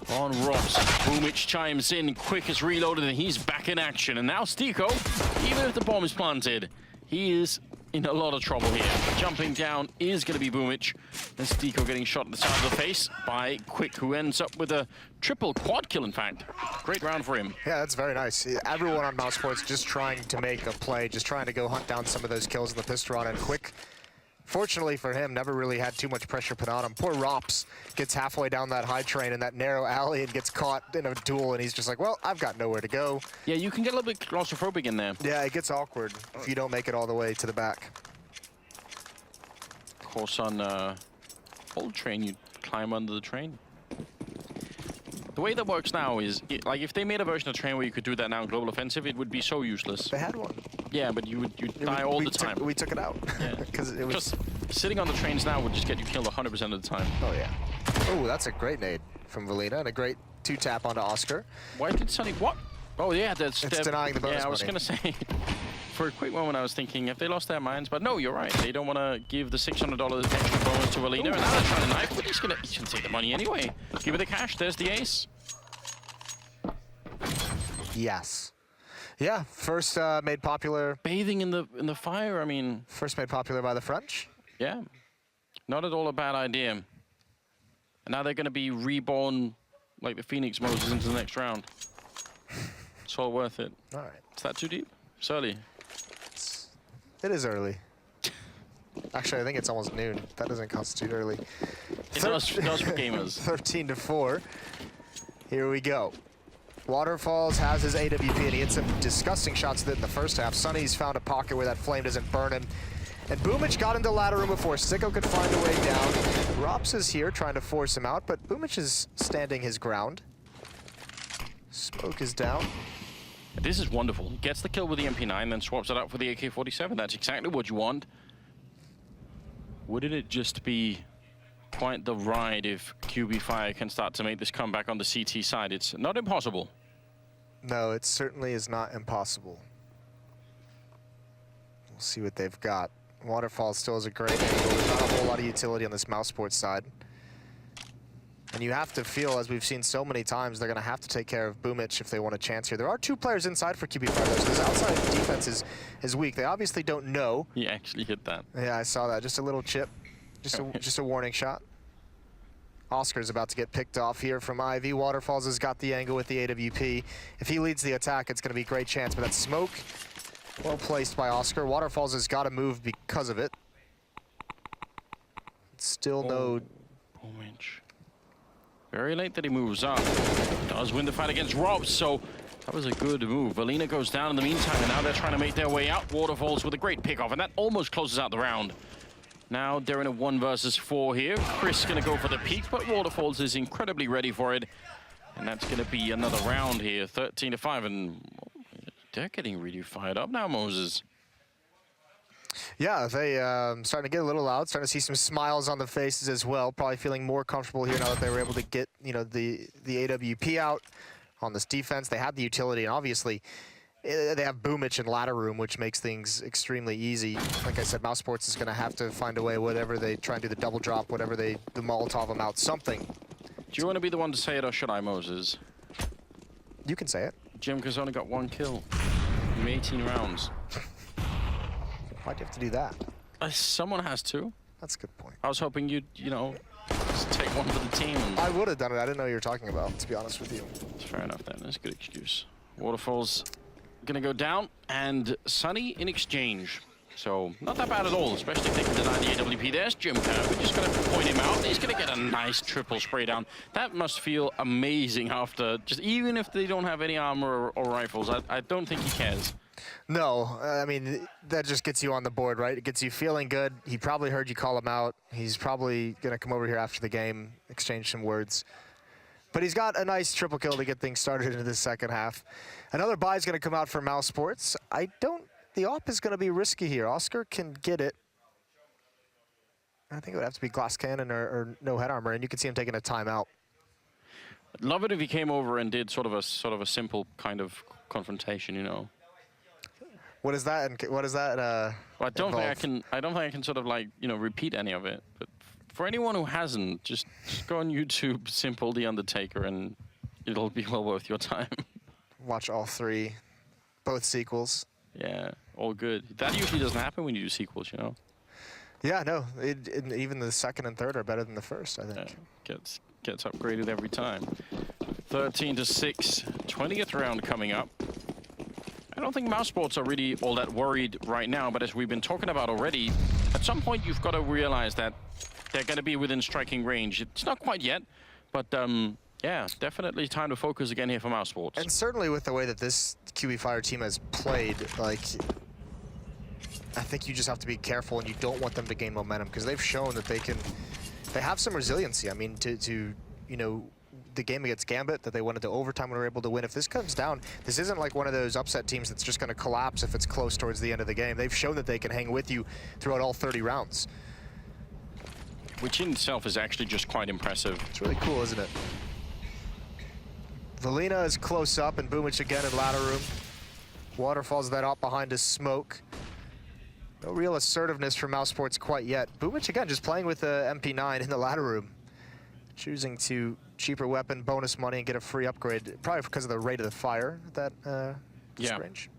Speaker 1: on Robs. Boomich chimes in. Quick is reloaded, and he's back in action. And now Stiko, even if the bomb is planted, he is in a lot of trouble here. Jumping down is going to be Boomich. And Stiko getting shot at the side of the face by Quick, who ends up with a triple quad kill, in fact. Great round for him.
Speaker 2: Yeah, that's very nice. Everyone on Mousesports just trying to make a play, just trying to go hunt down some of those kills in the pistol rod, and Quick, fortunately for him, never really had too much pressure put on him. Poor Rops gets halfway down that high train in that narrow alley and gets caught in a duel, and he's just like, well, I've got nowhere to go.
Speaker 1: Yeah, you can get a little bit claustrophobic in there.
Speaker 2: Yeah, it gets awkward if you don't make it all the way to the back.
Speaker 1: Of course, on old train, you climb under the train. The way that works now is, like, if they made a version of Train where you could do that now in Global Offensive, it would be so useless.
Speaker 2: They had one.
Speaker 1: Yeah, but you'd die all the time.
Speaker 2: We took it out.
Speaker 1: Yeah.
Speaker 2: Because it was...
Speaker 1: Just sitting on the trains now would just get you killed 100% of the time.
Speaker 2: Oh, yeah. Oh, that's a great nade from Valina, and a great 2-tap onto Oscar.
Speaker 1: Why did Sunny... What? Oh yeah, that's
Speaker 2: denying the bonus
Speaker 1: Yeah, I was
Speaker 2: money.
Speaker 1: gonna say. For a quick moment, I was thinking if they lost their minds, but no, you're right. They don't want to give the $600 extra bonus to Alina, and now they're trying to knife, but he's gonna take the money anyway. Give it the cash. There's the ace.
Speaker 2: Yes. Yeah, first made popular.
Speaker 1: Bathing in the fire. I mean,
Speaker 2: First made popular by the French.
Speaker 1: yeah, not at all a bad idea. And now they're gonna be reborn like the Phoenix Moses into the next round. It's all worth it.
Speaker 2: All right.
Speaker 1: Is that too deep? It's early.
Speaker 2: It is early. Actually, I think it's almost noon. That doesn't constitute early.
Speaker 1: It does for gamers.
Speaker 2: 13-4. Here we go. Waterfalls has his AWP, and he hit some disgusting shots with it in the first half. Sunny's found a pocket where that flame doesn't burn him. And Boomich got into ladder room before Sicko could find a way down. Rops is here trying to force him out, but Boomich is standing his ground. Smoke is down.
Speaker 1: This is wonderful. He gets the kill with the MP9, then swaps it out for the AK-47. That's exactly what you want. Wouldn't it just be quite the ride if QB Fire can start to make this comeback on the CT side? It's not impossible.
Speaker 2: No, it certainly is not impossible. We'll see what they've got. Waterfall still has a great angle. There's not a whole lot of utility on this Mousesports side. And you have to feel, as we've seen so many times, they're going to have to take care of Boomich if they want a chance here. There are 2 players inside for QB Fire, so this outside defense is weak. They obviously don't know.
Speaker 1: He actually hit that.
Speaker 2: Yeah, I saw that. Just a little chip. Just a warning shot. Oscar's about to get picked off here from Ivy. Waterfalls has got the angle with the AWP. If he leads the attack, it's going to be a great chance. But that smoke, well placed by Oscar. Waterfalls has got to move because of it. Still no...
Speaker 1: Boomich. Very late that he moves up. Does win the fight against Rob, so that was a good move. Alina goes down in the meantime, and now they're trying to make their way out. Waterfalls with a great pickoff, and that almost closes out the round. Now they're in a 1 versus 4 here. Chris gonna go for the peak, but Waterfalls is incredibly ready for it. And that's gonna be another round here, 13-5, and they're getting really fired up now, Moses.
Speaker 2: Yeah, they starting to get a little loud, starting to see some smiles on the faces as well. Probably feeling more comfortable here now that they were able to get, you know, the AWP out on this defense. They had the utility, and obviously they have Boomich and ladder room, which makes things extremely easy. Like I said, Mousesports is going to have to find a way, whatever they try and do the double drop, whatever the Molotov them out, something.
Speaker 1: Do you want to be the one to say it, or should I, Moses?
Speaker 2: You can say it.
Speaker 1: Jimka's only got 1 kill in 18 rounds.
Speaker 2: Why'd you have to do that?
Speaker 1: Someone has to.
Speaker 2: That's a good point.
Speaker 1: I was hoping you'd, you know, just take one for the team.
Speaker 2: I would have done it. I didn't know you were talking about, to be honest with you.
Speaker 1: Fair enough then. That's a good excuse. Waterfalls gonna go down, and Sunny in exchange. So not that bad at all, especially if they can deny the AWP. There's Jimka. We're just gonna point him out. He's gonna get a nice triple spray down. That must feel amazing after, just even if they don't have any armor or rifles. I don't think he cares.
Speaker 2: No, I mean, that just gets you on the board, right? It gets you feeling good. He probably heard you call him out. He's probably going to come over here after the game, exchange some words. But he's got a nice triple kill to get things started into the second half. Another buy is going to come out for Mousesports. The op is going to be risky here. Oscar can get it. I think it would have to be glass cannon or no head armor, and you can see him taking a timeout.
Speaker 1: I'd love it if he came over and did sort of a simple kind of confrontation, you know.
Speaker 2: What is that? And what is that?
Speaker 1: Well, I don't think I can sort of like, you know, repeat any of it. But for anyone who hasn't, just go on YouTube, simple The Undertaker, and it'll be well worth your time.
Speaker 2: Watch all 3, both sequels.
Speaker 1: Yeah, all good. That usually doesn't happen when you do sequels, you know.
Speaker 2: Yeah, no. Even the second and third are better than the first, I think.
Speaker 1: Yeah, gets upgraded every time. 13-6, 20th round coming up. I don't think Mousesports are really all that worried right now, but as we've been talking about already, at some point you've got to realize that they're going to be within striking range. It's not quite yet, but yeah, definitely time to focus again here for Mousesports.
Speaker 2: And certainly with the way that this QB Fire team has played, like, I think you just have to be careful, and you don't want them to gain momentum, because they've shown that they have some resiliency. I mean, to you know, the game against Gambit that they went into overtime and were able to win. If this comes down, this isn't like one of those upset teams that's just going to collapse if it's close towards the end of the game. They've shown that they can hang with you throughout all 30 rounds.
Speaker 1: Which in itself is actually just quite impressive.
Speaker 2: It's really cool, isn't it? Valina is close up, and Boomic again in ladder room. Waterfalls that up behind his smoke. No real assertiveness from Mousesports quite yet. Boomic again just playing with the MP9 in the ladder room. Choosing to cheaper weapon, bonus money, and get a free upgrade, probably because of the rate of the fire at that range.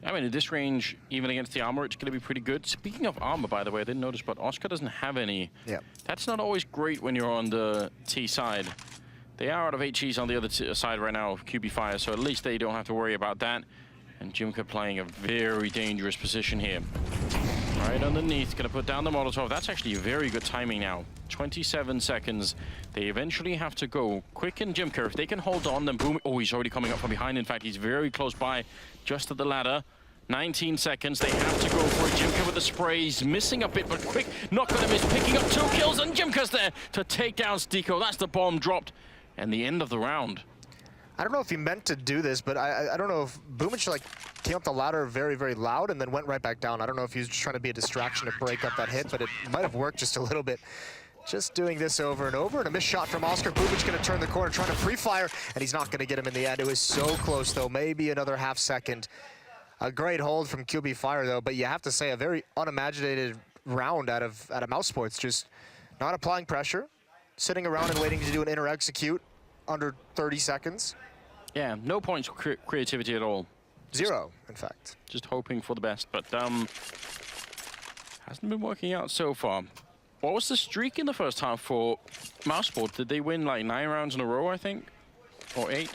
Speaker 1: I mean, at this range, even against the armor, it's going to be pretty good. Speaking of armor, by the way, I didn't notice, but Oscar doesn't have any.
Speaker 2: Yeah.
Speaker 1: That's not always great when you're on the T side. They are out of HEs on the other side right now of QB Fire, so at least they don't have to worry about that. And Jimka playing a very dangerous position here. Right underneath, gonna put down the Molotov. That's actually very good timing now. 27 seconds. They eventually have to go quick in Jimka. If they can hold on, then boom. Oh, he's already coming up from behind. In fact, he's very close by, just at the ladder. 19 seconds. They have to go for it. Jimka with the sprays, missing a bit, but quick. Not gonna miss, picking up 2 kills, and Jimka's there to take down Stiko. That's the bomb dropped, and the end of the round.
Speaker 2: I don't know if he meant to do this, but I don't know if Boomic like came up the ladder very, very loud and then went right back down. I don't know if he was just trying to be a distraction to break up that hit, but it might have worked just a little bit. Just doing this over and over, and a missed shot from Oscar. Boomic gonna turn the corner, trying to pre-fire, and he's not gonna get him in the end. It was so close though, maybe another half second. A great hold from QB Fire though, but you have to say a very unimaginated round out of Mousesports, just not applying pressure, sitting around and waiting to do an inner execute under 30 seconds.
Speaker 1: Yeah, no points for creativity at all.
Speaker 2: 0, in fact.
Speaker 1: Just hoping for the best, but hasn't been working out so far. What was the streak in the first half for Mousesports? Did they win like 9 rounds in a row, I think? Or 8?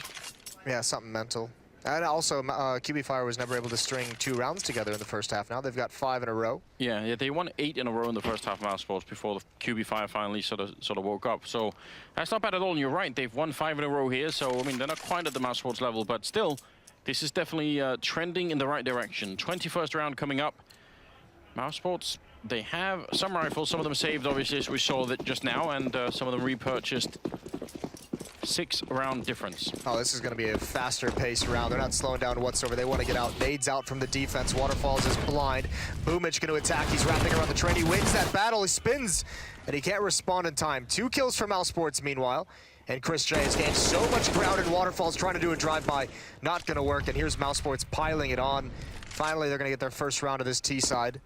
Speaker 1: Yeah,
Speaker 2: something mental. And also, QB Fire was never able to string 2 rounds together in the first half. Now they've got 5 in a row.
Speaker 1: Yeah, they won 8 in a row in the first half of Mousesports before the QB Fire finally sort of woke up. So that's not bad at all. And you're right, they've won 5 in a row here. So I mean, they're not quite at the Mousesports level, but still, this is definitely trending in the right direction. 21st round coming up. Mousesports, they have some rifles, some of them saved, obviously, as we saw that just now, and some of them repurchased. 6-round difference.
Speaker 2: Oh, this is going to be a faster paced round. They're not slowing down whatsoever. They want to get out. Nades out from the defense. Waterfalls is blind. Boomic going to attack. He's wrapping around the train. He wins that battle. He spins, and he can't respond in time. 2 kills for Mousesports, meanwhile. And Chris J has gained so much ground, and Waterfalls trying to do a drive-by. Not going to work, and here's Mousesports piling it on. Finally, they're going to get their first round of this T side.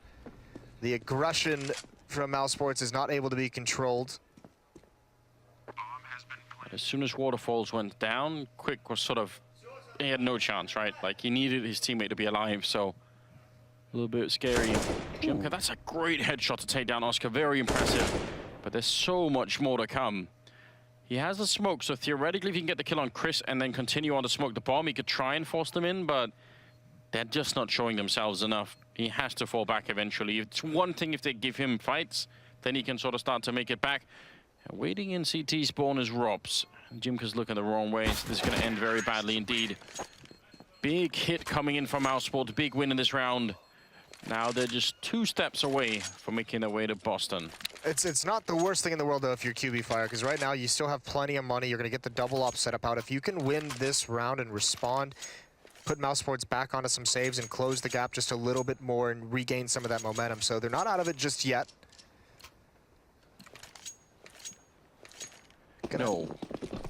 Speaker 2: The aggression from Mousesports is not able to be controlled.
Speaker 1: As soon as Waterfalls went down, Quick was sort of, he had no chance, right? Like, he needed his teammate to be alive, so a little bit scary. Jimka, that's a great headshot to take down Oscar, very impressive. But there's so much more to come. He has the smoke, so theoretically, if he can get the kill on Chris and then continue on to smoke the bomb, he could try and force them in, but they're just not showing themselves enough. He has to fall back eventually. It's one thing if they give him fights, then he can sort of start to make it back. Waiting in CT spawn is Robs. Jimka's looking the wrong way, so this is going to end very badly indeed. Big hit coming in from Mousesports, big win in this round. Now they're just 2 steps away from making their way to Boston.
Speaker 2: It's not the worst thing in the world, though, if you're QB Fire, because right now you still have plenty of money. You're going to get the double up setup out. If you can win this round and respond, put Mousesports back onto some saves and close the gap just a little bit more and regain some of that momentum. So they're not out of it just yet.
Speaker 1: No.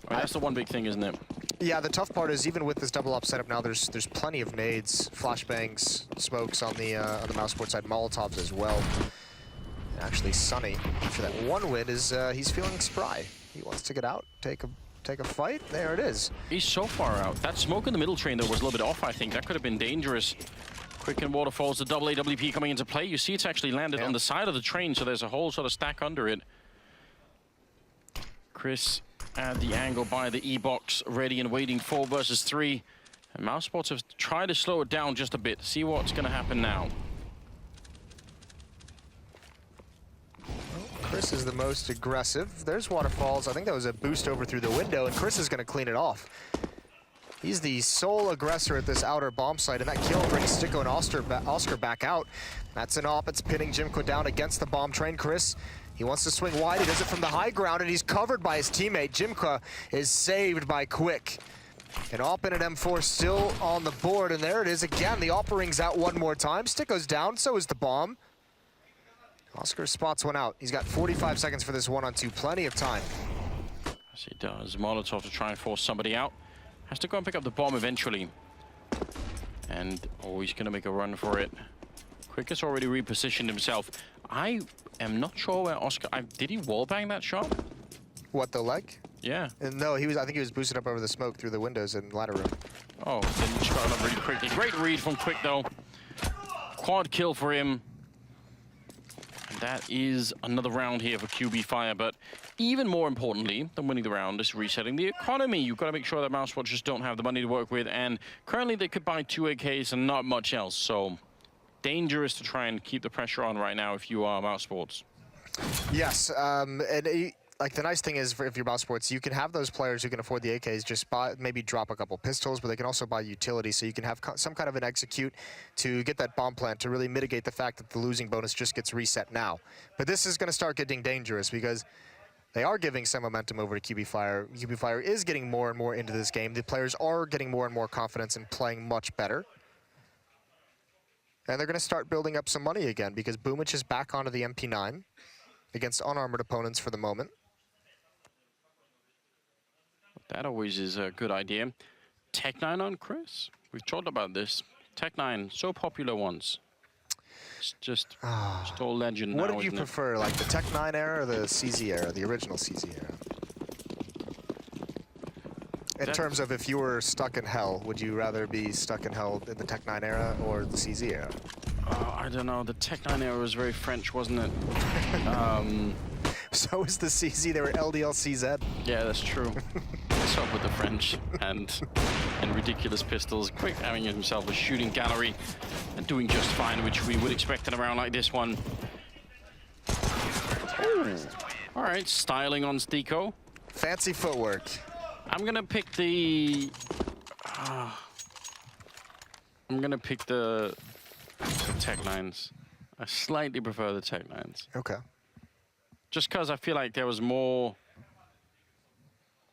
Speaker 1: That's the one big thing, isn't it?
Speaker 2: Yeah, the tough part is even with this double up setup now, there's plenty of nades, flashbangs, smokes on the Mousesports side, Molotovs as well. And actually, Sunny, for that 1 win, is he's feeling spry. He wants to get out, take a fight. There it is.
Speaker 1: He's so far out. That smoke in the middle train, though, was a little bit off, I think. That could have been dangerous. Quick and Waterfalls, the double AWP coming into play. You see it's actually landed on the side of the train, so there's a whole sort of stack under it. Chris at the angle by the E-box, ready and waiting, 4 versus 3. And Mousesports have tried to slow it down just a bit. See what's going to happen now.
Speaker 2: Chris is the most aggressive. There's Waterfalls. I think that was a boost over through the window, and Chris is going to clean it off. He's the sole aggressor at this outer bomb site, and that kill brings Stiko and Oscar back out. That's an op. It's pinning Jimko down against the bomb train. Chris, he wants to swing wide. He does it from the high ground, and he's covered by his teammate. Jimka is saved by Quick. And Op and an M4 still on the board, and there it is again. The Op rings out one more time. Stiko's down, so is the bomb. Oscar spots one out. He's got 45 seconds for this 1-on-2. Plenty of time.
Speaker 1: As he does. Molotov to try and force somebody out. Has to go and pick up the bomb eventually. And, oh, he's going to make a run for it. Quick has already repositioned himself. I am not sure where Oscar... did he wallbang that shot?
Speaker 2: What, the leg?
Speaker 1: Yeah.
Speaker 2: No, he was. I think he was boosted up over the smoke through the windows in ladder room.
Speaker 1: Oh, then he shot up really quickly. Great read from Quick, though. Quad kill for him. And that is another round here for QB Fire, but even more importantly than winning the round is resetting the economy. You've got to make sure that Mousesports just don't have the money to work with, and currently they could buy 2 AKs and not much else, so dangerous to try and keep the pressure on right now if you are Mousesports.
Speaker 2: Yes, like the nice thing is, if you're Mousesports, you can have those players who can afford the AKs just maybe drop a couple pistols, but they can also buy utility, so you can have some kind of an execute to get that bomb plant to really mitigate the fact that the losing bonus just gets reset now. But this is going to start getting dangerous because they are giving some momentum over to QB Fire. QB Fire is getting more and more into this game. The players are getting more and more confidence in playing much better. And they're going to start building up some money again because Boomich is back onto the MP9 against unarmored opponents for the moment.
Speaker 1: That always is a good idea. Tech9 on Chris? We've talked about this. Tech9, so popular once. It's just all legend now,
Speaker 2: What did you
Speaker 1: isn't it?
Speaker 2: prefer, like the Tech9 era or the CZ era, the original CZ era? In terms of if you were stuck in hell, would you rather be stuck in hell in the Tech9 era or the CZ era?
Speaker 1: I don't know. The Tech9 era was very French, wasn't it?
Speaker 2: So was the CZ. They were LDLCZ.
Speaker 1: Yeah, that's true. What's up with the French and ridiculous pistols? Quick having himself a shooting gallery and doing just fine, which we would expect in a round like this one. Ooh. All right, styling on Stiko.
Speaker 2: Fancy footwork.
Speaker 1: I'm gonna pick the. I'm gonna pick the Tech9s. I slightly prefer the Tech9s.
Speaker 2: Okay.
Speaker 1: Just because I feel like there was more.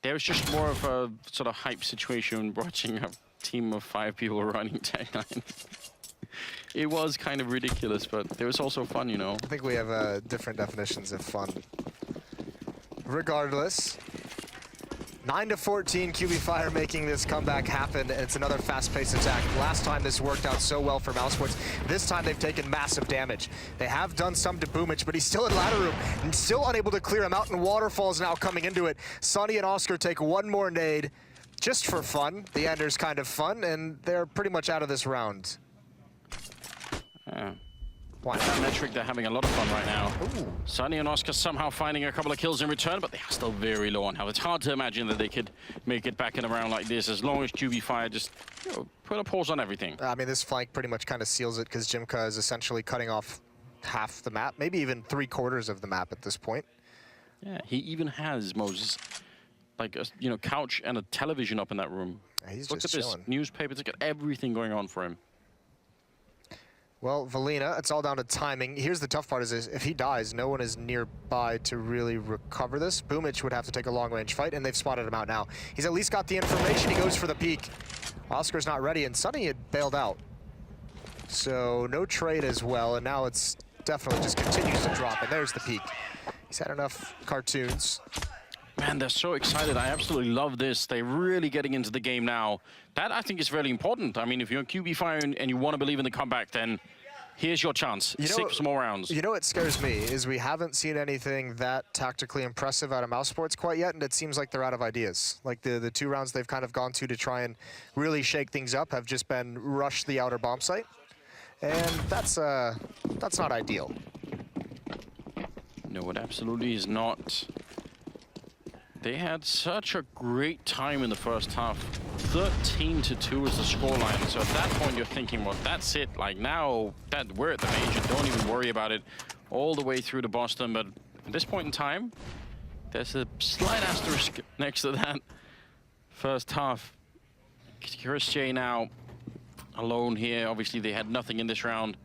Speaker 1: There was just more of a sort of hype situation watching a team of 5 people running Tech9. It was kind of ridiculous, but it was also fun, you know.
Speaker 2: I think we have different definitions of fun. Regardless, 9-14, QB Fire making this comeback happen, and it's another fast-paced attack. Last time this worked out so well for Mousesports. This time they've taken massive damage. They have done some to Boomich, but he's still in ladder room and still unable to clear him out, and Waterfall's now coming into it. Sonny and Oscar take one more nade just for fun. The ender's kind of fun, and they're pretty much out of this round.
Speaker 1: Yeah. Wow, that metric, they're having a lot of fun right now. Ooh. Sonny and Oscar somehow finding a couple of kills in return, but they are still very low on health. It's hard to imagine that they could make it back in a round like this as long as QB Fire just put a pause on everything.
Speaker 2: I mean, this flank pretty much kind of seals it because Jimka is essentially cutting off half the map, maybe even 3/4 of the map at this point.
Speaker 1: Yeah, he even has, Moses, like a couch and a television up in that room.
Speaker 2: Yeah, he's
Speaker 1: Look
Speaker 2: just
Speaker 1: at
Speaker 2: chilling.
Speaker 1: this newspaper, look at everything going on for him.
Speaker 2: Well, Valina, it's all down to timing. Here's the tough part is if he dies, no one is nearby to really recover this. Boomich would have to take a long-range fight, and they've spotted him out now. He's at least got the information. He goes for the peek. Oscar's not ready, and Sonny had bailed out. So no trade as well, and now it's definitely just continues to drop, and there's the peek. He's had enough cartoons.
Speaker 1: Man, they're so excited. I absolutely love this. They're really getting into the game now. That, I think, is really important. I mean, if you're QB Fire and you want to believe in the comeback, then here's your chance. 6 more rounds.
Speaker 2: You know what scares me is we haven't seen anything that tactically impressive out of Mousesports quite yet, and it seems like they're out of ideas. Like the 2 rounds they've kind of gone to try and really shake things up have just been rush the outer bomb site, and that's not ideal.
Speaker 1: No, it absolutely is not. They had such a great time in the first half. 13-2 is the scoreline. So at that point, you're thinking, well, that's it. Like now that we're at the major, don't even worry about it. All the way through to Boston. But at this point in time, there's a slight asterisk next to that first half. Chris J now alone here. Obviously, they had nothing in this round.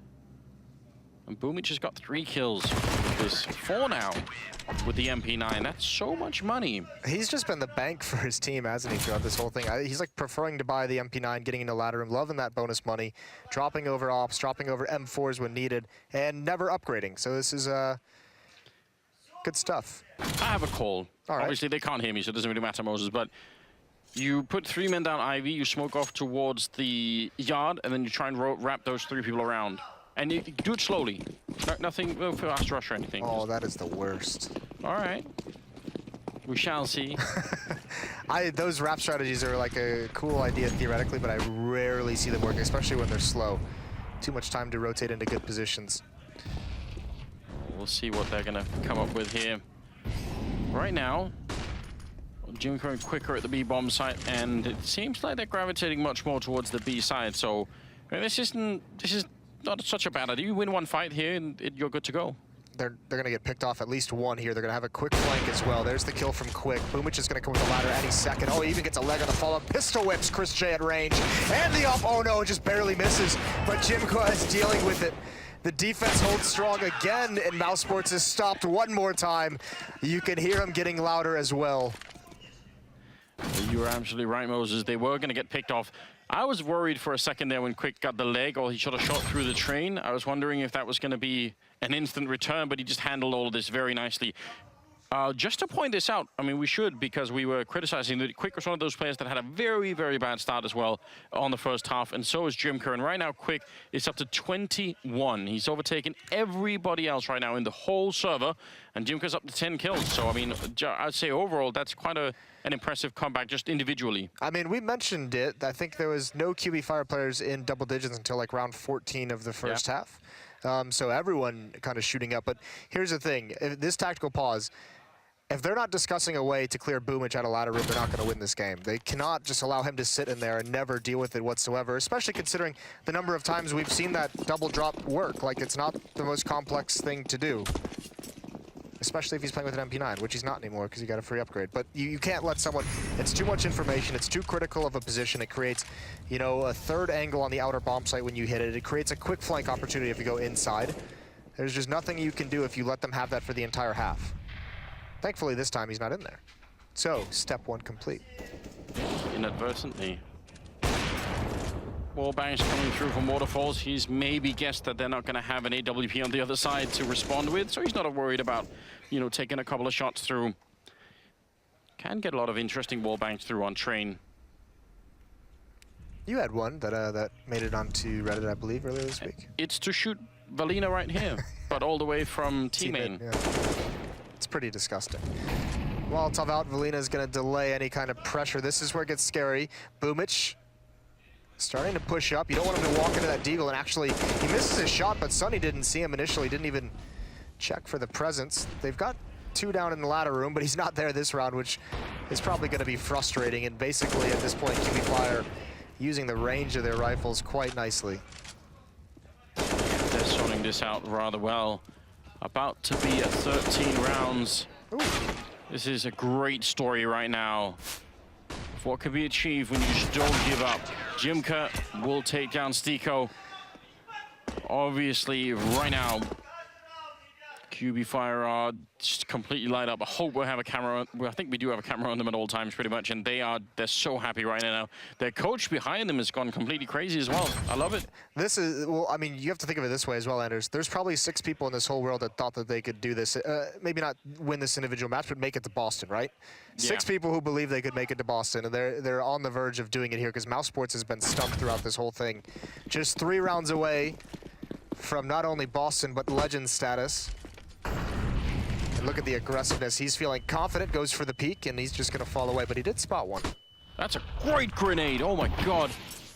Speaker 1: And Boomich has got 3 kills. There's 4 now with the MP9. That's so much money.
Speaker 2: He's just been the bank for his team, hasn't he, throughout this whole thing? He's like preferring to buy the MP9, getting into ladder room, loving that bonus money, dropping over ops, dropping over M4s when needed, and never upgrading. So this is going Good stuff.
Speaker 1: I have a call.
Speaker 2: All right.
Speaker 1: Obviously, they can't hear me, so it doesn't really matter, Moses, but you put 3 men down Ivy, you smoke off towards the yard, and then you try and wrap those 3 people around. And you do it slowly. Nothing, no fast rush or anything.
Speaker 2: Oh, that is the worst.
Speaker 1: All right. We shall see.
Speaker 2: Those wrap strategies are like a cool idea theoretically, but I rarely see them working, especially when they're slow. Too much time to rotate into good positions.
Speaker 1: We'll see what they're going to come up with here. Right now, Jim going quicker at the B bomb site, and it seems like they're gravitating much more towards the B side. So I mean, this is not such a bad idea. You win one fight here, and you're good to go.
Speaker 2: They're going to get picked off at least one here. They're going to have a quick flank as well. There's the kill from Quick. Boomich is going to come with a ladder any second. Oh, he even gets a leg on the follow-up. Pistol whips Chris J at range. And the up. Oh, no, just barely misses. But Jimko is dealing with it. The defense holds strong again, and Mousesports is stopped one more time. You can hear him getting louder as well.
Speaker 1: You were absolutely right, Moses. They were going to get picked off. I was worried for a second there when Quick got the leg, or he should have shot through the train. I was wondering if that was going to be an instant return, but he just handled all of this very nicely. Just to point this out, I mean, we should, because we were criticizing that Quick was one of those players that had a very, very bad start as well on the first half, and so is Jim Curran. Right now, Quick is up to 21. He's overtaken everybody else right now in the whole server, and Jim Curran's up to 10 kills. So, I mean, I'd say overall, that's quite an impressive comeback just individually.
Speaker 2: I mean, we mentioned it. I think there was no QB Fire players in double digits until like round 14 of the first half. So everyone kind of shooting up. But here's the thing. This tactical pause, if they're not discussing a way to clear Boomich out of ladder room, they're not going to win this game. They cannot just allow him to sit in there and never deal with it whatsoever, especially considering the number of times we've seen that double drop work. Like, it's not the most complex thing to do, especially if he's playing with an MP9, which he's not anymore because he got a free upgrade. But you can't let someone, it's too much information, it's too critical of a position. It creates, you know, a third angle on the outer bomb site when you hit it. It creates a quick flank opportunity if you go inside. There's just nothing you can do if you let them have that for the entire half. Thankfully, this time he's not in there. So, step 1 complete.
Speaker 1: Inadvertently. Wallbangs coming through from Waterfalls. He's maybe guessed that they're not going to have an AWP on the other side to respond with, so he's not worried about, you know, taking a couple of shots through. Can get a lot of interesting wallbangs through on train.
Speaker 2: You had one that made it onto Reddit, I believe, earlier this week.
Speaker 1: It's to shoot Valina right here, but all the way from T-main.
Speaker 2: Yeah. It's pretty disgusting. Molotov out, Valina is going to delay any kind of pressure. This is where it gets scary. Boomich starting to push up. You don't want him to walk into that deagle, and actually, he misses his shot, but Sonny didn't see him initially, didn't even check for the presence. They've got 2 down in the ladder room, but he's not there this round, which is probably going to be frustrating, and basically, at this point, QB Fire using the range of their rifles quite nicely.
Speaker 1: They're sorting this out rather well. About to be at 13 rounds.
Speaker 2: Ooh.
Speaker 1: This is a great story right now. What can be achieved when you just don't give up. Jimka will take down Stiko. Obviously, right now, QB Fire are just completely light up. I hope we'll have a camera. Well, I think we do have a camera on them at all times, pretty much, and they're so happy right now. Their coach behind them has gone completely crazy as well. I love it. This is,
Speaker 2: well, I mean, you have to think of it this way as well, Anders. There's probably 6 people in this whole world that thought that they could do this. Maybe not win this individual match, but make it to Boston, right? Yeah. 6 people who believe they could make it to Boston, and they're on the verge of doing it here because Mousesports has been stumped throughout this whole thing. Just 3 rounds away from not only Boston, but legend status. And look at the aggressiveness. He's feeling confident, goes for the peak, and he's just going to fall away. But he did spot one.
Speaker 1: That's a great grenade. Oh, my God.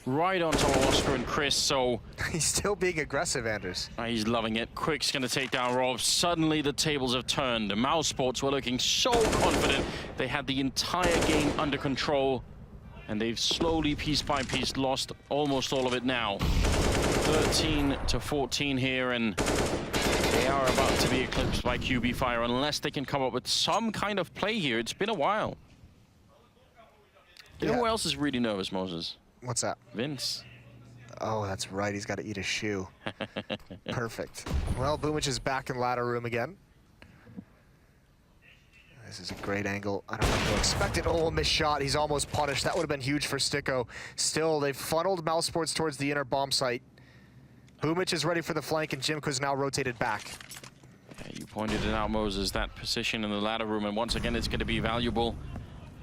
Speaker 1: Right onto Oscar and Chris, so...
Speaker 2: He's still being aggressive, Anders.
Speaker 1: He's loving it. Quick's going to take down Rolf. Suddenly, the tables have turned. The Mousesports were looking so confident. They had the entire game under control, and they've slowly, piece by piece, lost almost all of it now. 13 to 14 here, and they are about to be eclipsed by QB Fire unless they can come up with some kind of play here. It's been a while. You know who else is really nervous, Moses?
Speaker 2: What's that?
Speaker 1: Vince.
Speaker 2: Oh, that's right. He's got to eat a shoe. Perfect. Well, Boomich is back in ladder room again. This is a great angle. I don't know if expect it. Oh, missed shot. He's almost punished. That would have been huge for Sticko. Still, they've funneled Mousesports towards the inner bomb site. Boomich is ready for the flank, and Jimko's now rotated back.
Speaker 1: Yeah, you pointed it out, Moses, that position in the ladder room, and once again, it's going to be valuable.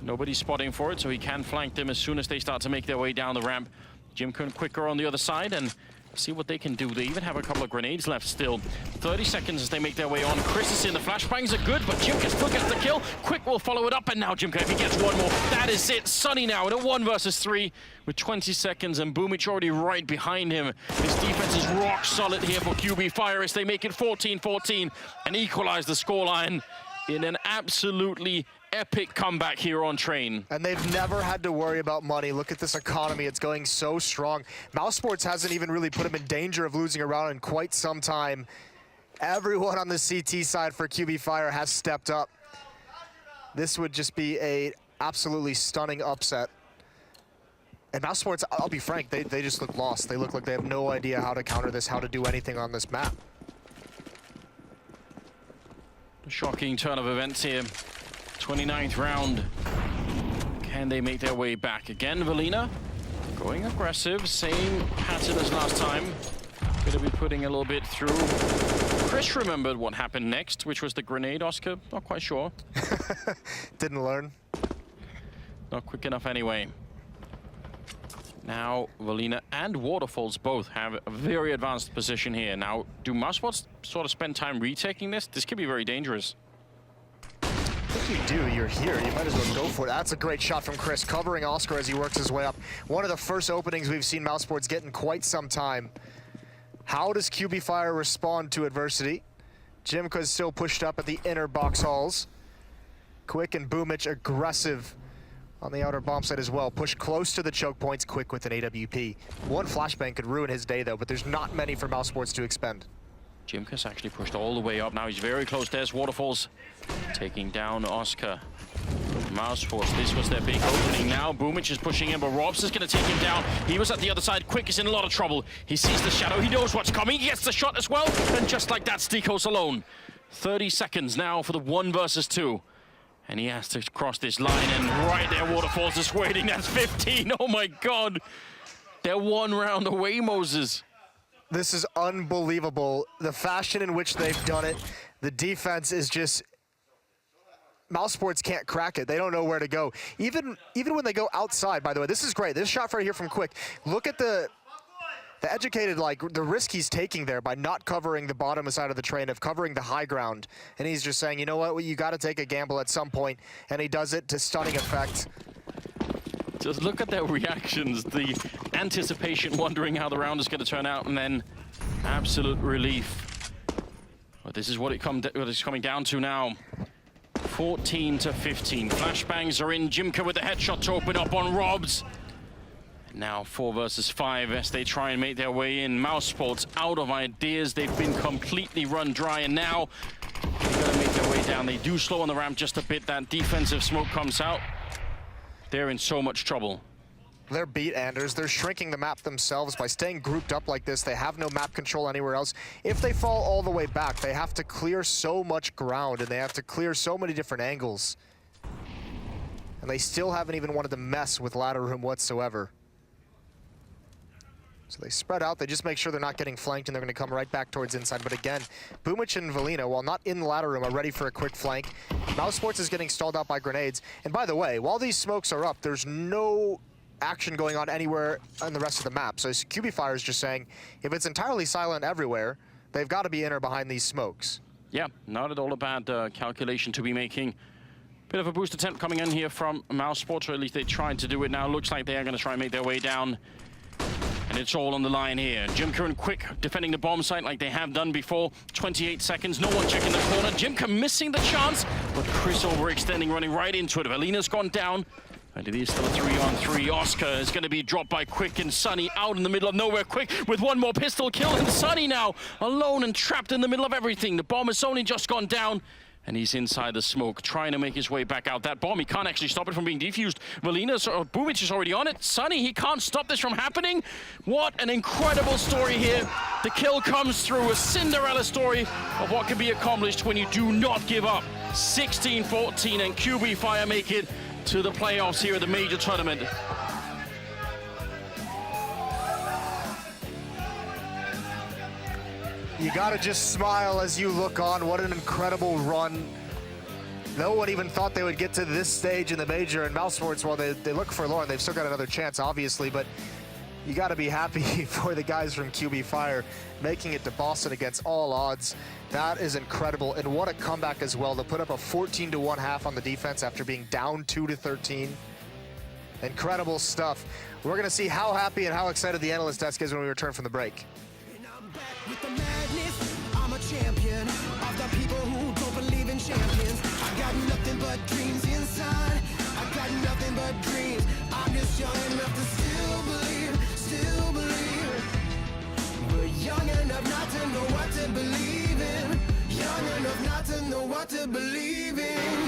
Speaker 1: Nobody's spotting for it, so he can flank them as soon as they start to make their way down the ramp. Jimka quicker on the other side, and see what they can do. They even have a couple of grenades left still. 30 seconds as they make their way on. Chris is in. The flashbangs are good, but Jimka still gets the kill. Quick will follow it up, and now Jimka, if he gets one more, that is it. Sunny now in a 1 versus 3 with 20 seconds, and Boomic already right behind him. His defense is rock solid here for QB Fire as they make it 14-14 and equalize the scoreline in an absolutely epic comeback here on Train.
Speaker 2: And they've never had to worry about money. Look at this economy. It's going so strong. Mousesports hasn't even really put them in danger of losing a round in quite some time. Everyone on the CT side for QB Fire has stepped up. This would just be a absolutely stunning upset. And Mousesports, I'll be frank, they just look lost. They look like they have no idea how to counter this, how to do anything on this map.
Speaker 1: Shocking turn of events here. 29th round. Can they make their way back? Again, Valina going aggressive. Same pattern as last time. Going to be putting a little bit through. Chris remembered what happened next, which was the grenade. Oscar, not quite sure.
Speaker 2: Didn't learn.
Speaker 1: Not quick enough anyway. Now, Valina and Waterfalls both have a very advanced position here. Now, do Mousesports sort of spend time retaking this? This could be very dangerous.
Speaker 2: If you do, you're here. You might as well go for it. That's a great shot from Chris, covering Oscar as he works his way up. One of the first openings we've seen Mousesports get in quite some time. How does QB Fire respond to adversity? Jimka's still pushed up at the inner box halls. Quick and Boomic aggressive on the outer bomb side as well. Push close to the choke points, Quick with an AWP. One flashbang could ruin his day though, but there's not many for Mousesports to expend.
Speaker 1: Jimka's actually pushed all the way up. Now he's very close. There's Waterfalls taking down Oscar. Mousesports, this was their big opening. Now Boomic is pushing in, but Robs is going to take him down. He was at the other side. Quick is in a lot of trouble. He sees the shadow. He knows what's coming. He gets the shot as well. And just like that, Stikos alone. 30 seconds now for the 1 versus 2. And he has to cross this line, and right there, Waterfalls is waiting. That's 15. Oh my God. They're 1 round away, Moses.
Speaker 2: This is unbelievable. The fashion in which they've done it, the defense is just... Mousesports can't crack it. They don't know where to go. Even when they go outside, by the way, this is great. This shot right here from Quick. Look at the educated, like, the risk he's taking there by not covering the bottom side of the train, of covering the high ground. And he's just saying, you know what, you got to take a gamble at some point. And he does it to stunning effect.
Speaker 1: Just look at their reactions, the anticipation, wondering how the round is going to turn out, and then absolute relief. But this is what it's coming down to now. 14-15. Flashbangs are in. Jimka with the headshot to open up on Robs. Now 4 versus 5 as they try and make their way in. Mousesports out of ideas. They've been completely run dry, and now they're going to make their way down. They do slow on the ramp just a bit. That defensive smoke comes out. They're in so much trouble.
Speaker 2: They're beat, Anders. They're shrinking the map themselves by staying grouped up like this. They have no map control anywhere else. If they fall all the way back, they have to clear so much ground, and they have to clear so many different angles. And they still haven't even wanted to mess with ladder room whatsoever. So they spread out. They just make sure they're not getting flanked, and they're going to come right back towards inside. But again, Boomic and Valina, while not in the ladder room, are ready for a quick flank. Mousesports is getting stalled out by grenades. And by the way, while these smokes are up, there's no action going on anywhere on the rest of the map. So QB Fire is just saying, if it's entirely silent everywhere, they've got to be in or behind these smokes.
Speaker 1: Yeah, not at all a bad calculation to be making. Bit of a boost attempt coming in here from Mousesports, or at least they tried to do it now. Looks like they are going to try and make their way down. And it's all on the line here. Jimka and Quick defending the bomb site like they have done before. 28 seconds, no one checking the corner. Jimka missing the chance, but Chris overextending, running right into it. Valina's gone down. And it is still a 3-on-3. Oscar is going to be dropped by Quick, and Sunny out in the middle of nowhere. Quick with one more pistol kill, and Sunny now alone and trapped in the middle of everything. The bomb has only just gone down, and he's inside the smoke, trying to make his way back out. That bomb, he can't actually stop it from being defused. Boomic is already on it. Sunny, he can't stop this from happening. What an incredible story here. The kill comes through, a Cinderella story of what can be accomplished when you do not give up. 16-14, and QB Fire make it to the playoffs here at the major tournament.
Speaker 2: You gotta just smile as you look on. What an incredible run. No one even thought they would get to this stage in the major, and Mousesports, while they look forlorn, they've still got another chance, obviously, but you gotta be happy for the guys from QB Fire making it to Boston against all odds. That is incredible, and what a comeback as well to put up a 14-1 half on the defense after being down 2-13. Incredible stuff. We're gonna see how happy and how excited the analyst desk is when we return from the break.
Speaker 3: And I'm back with the madness. I'm a champion of the people who don't believe in champions. I got nothing but dreams inside. I got nothing but dreams. I'm just young enough to still believe, still believe. But young enough not to know what to believe in. Young enough not to know what to believe in.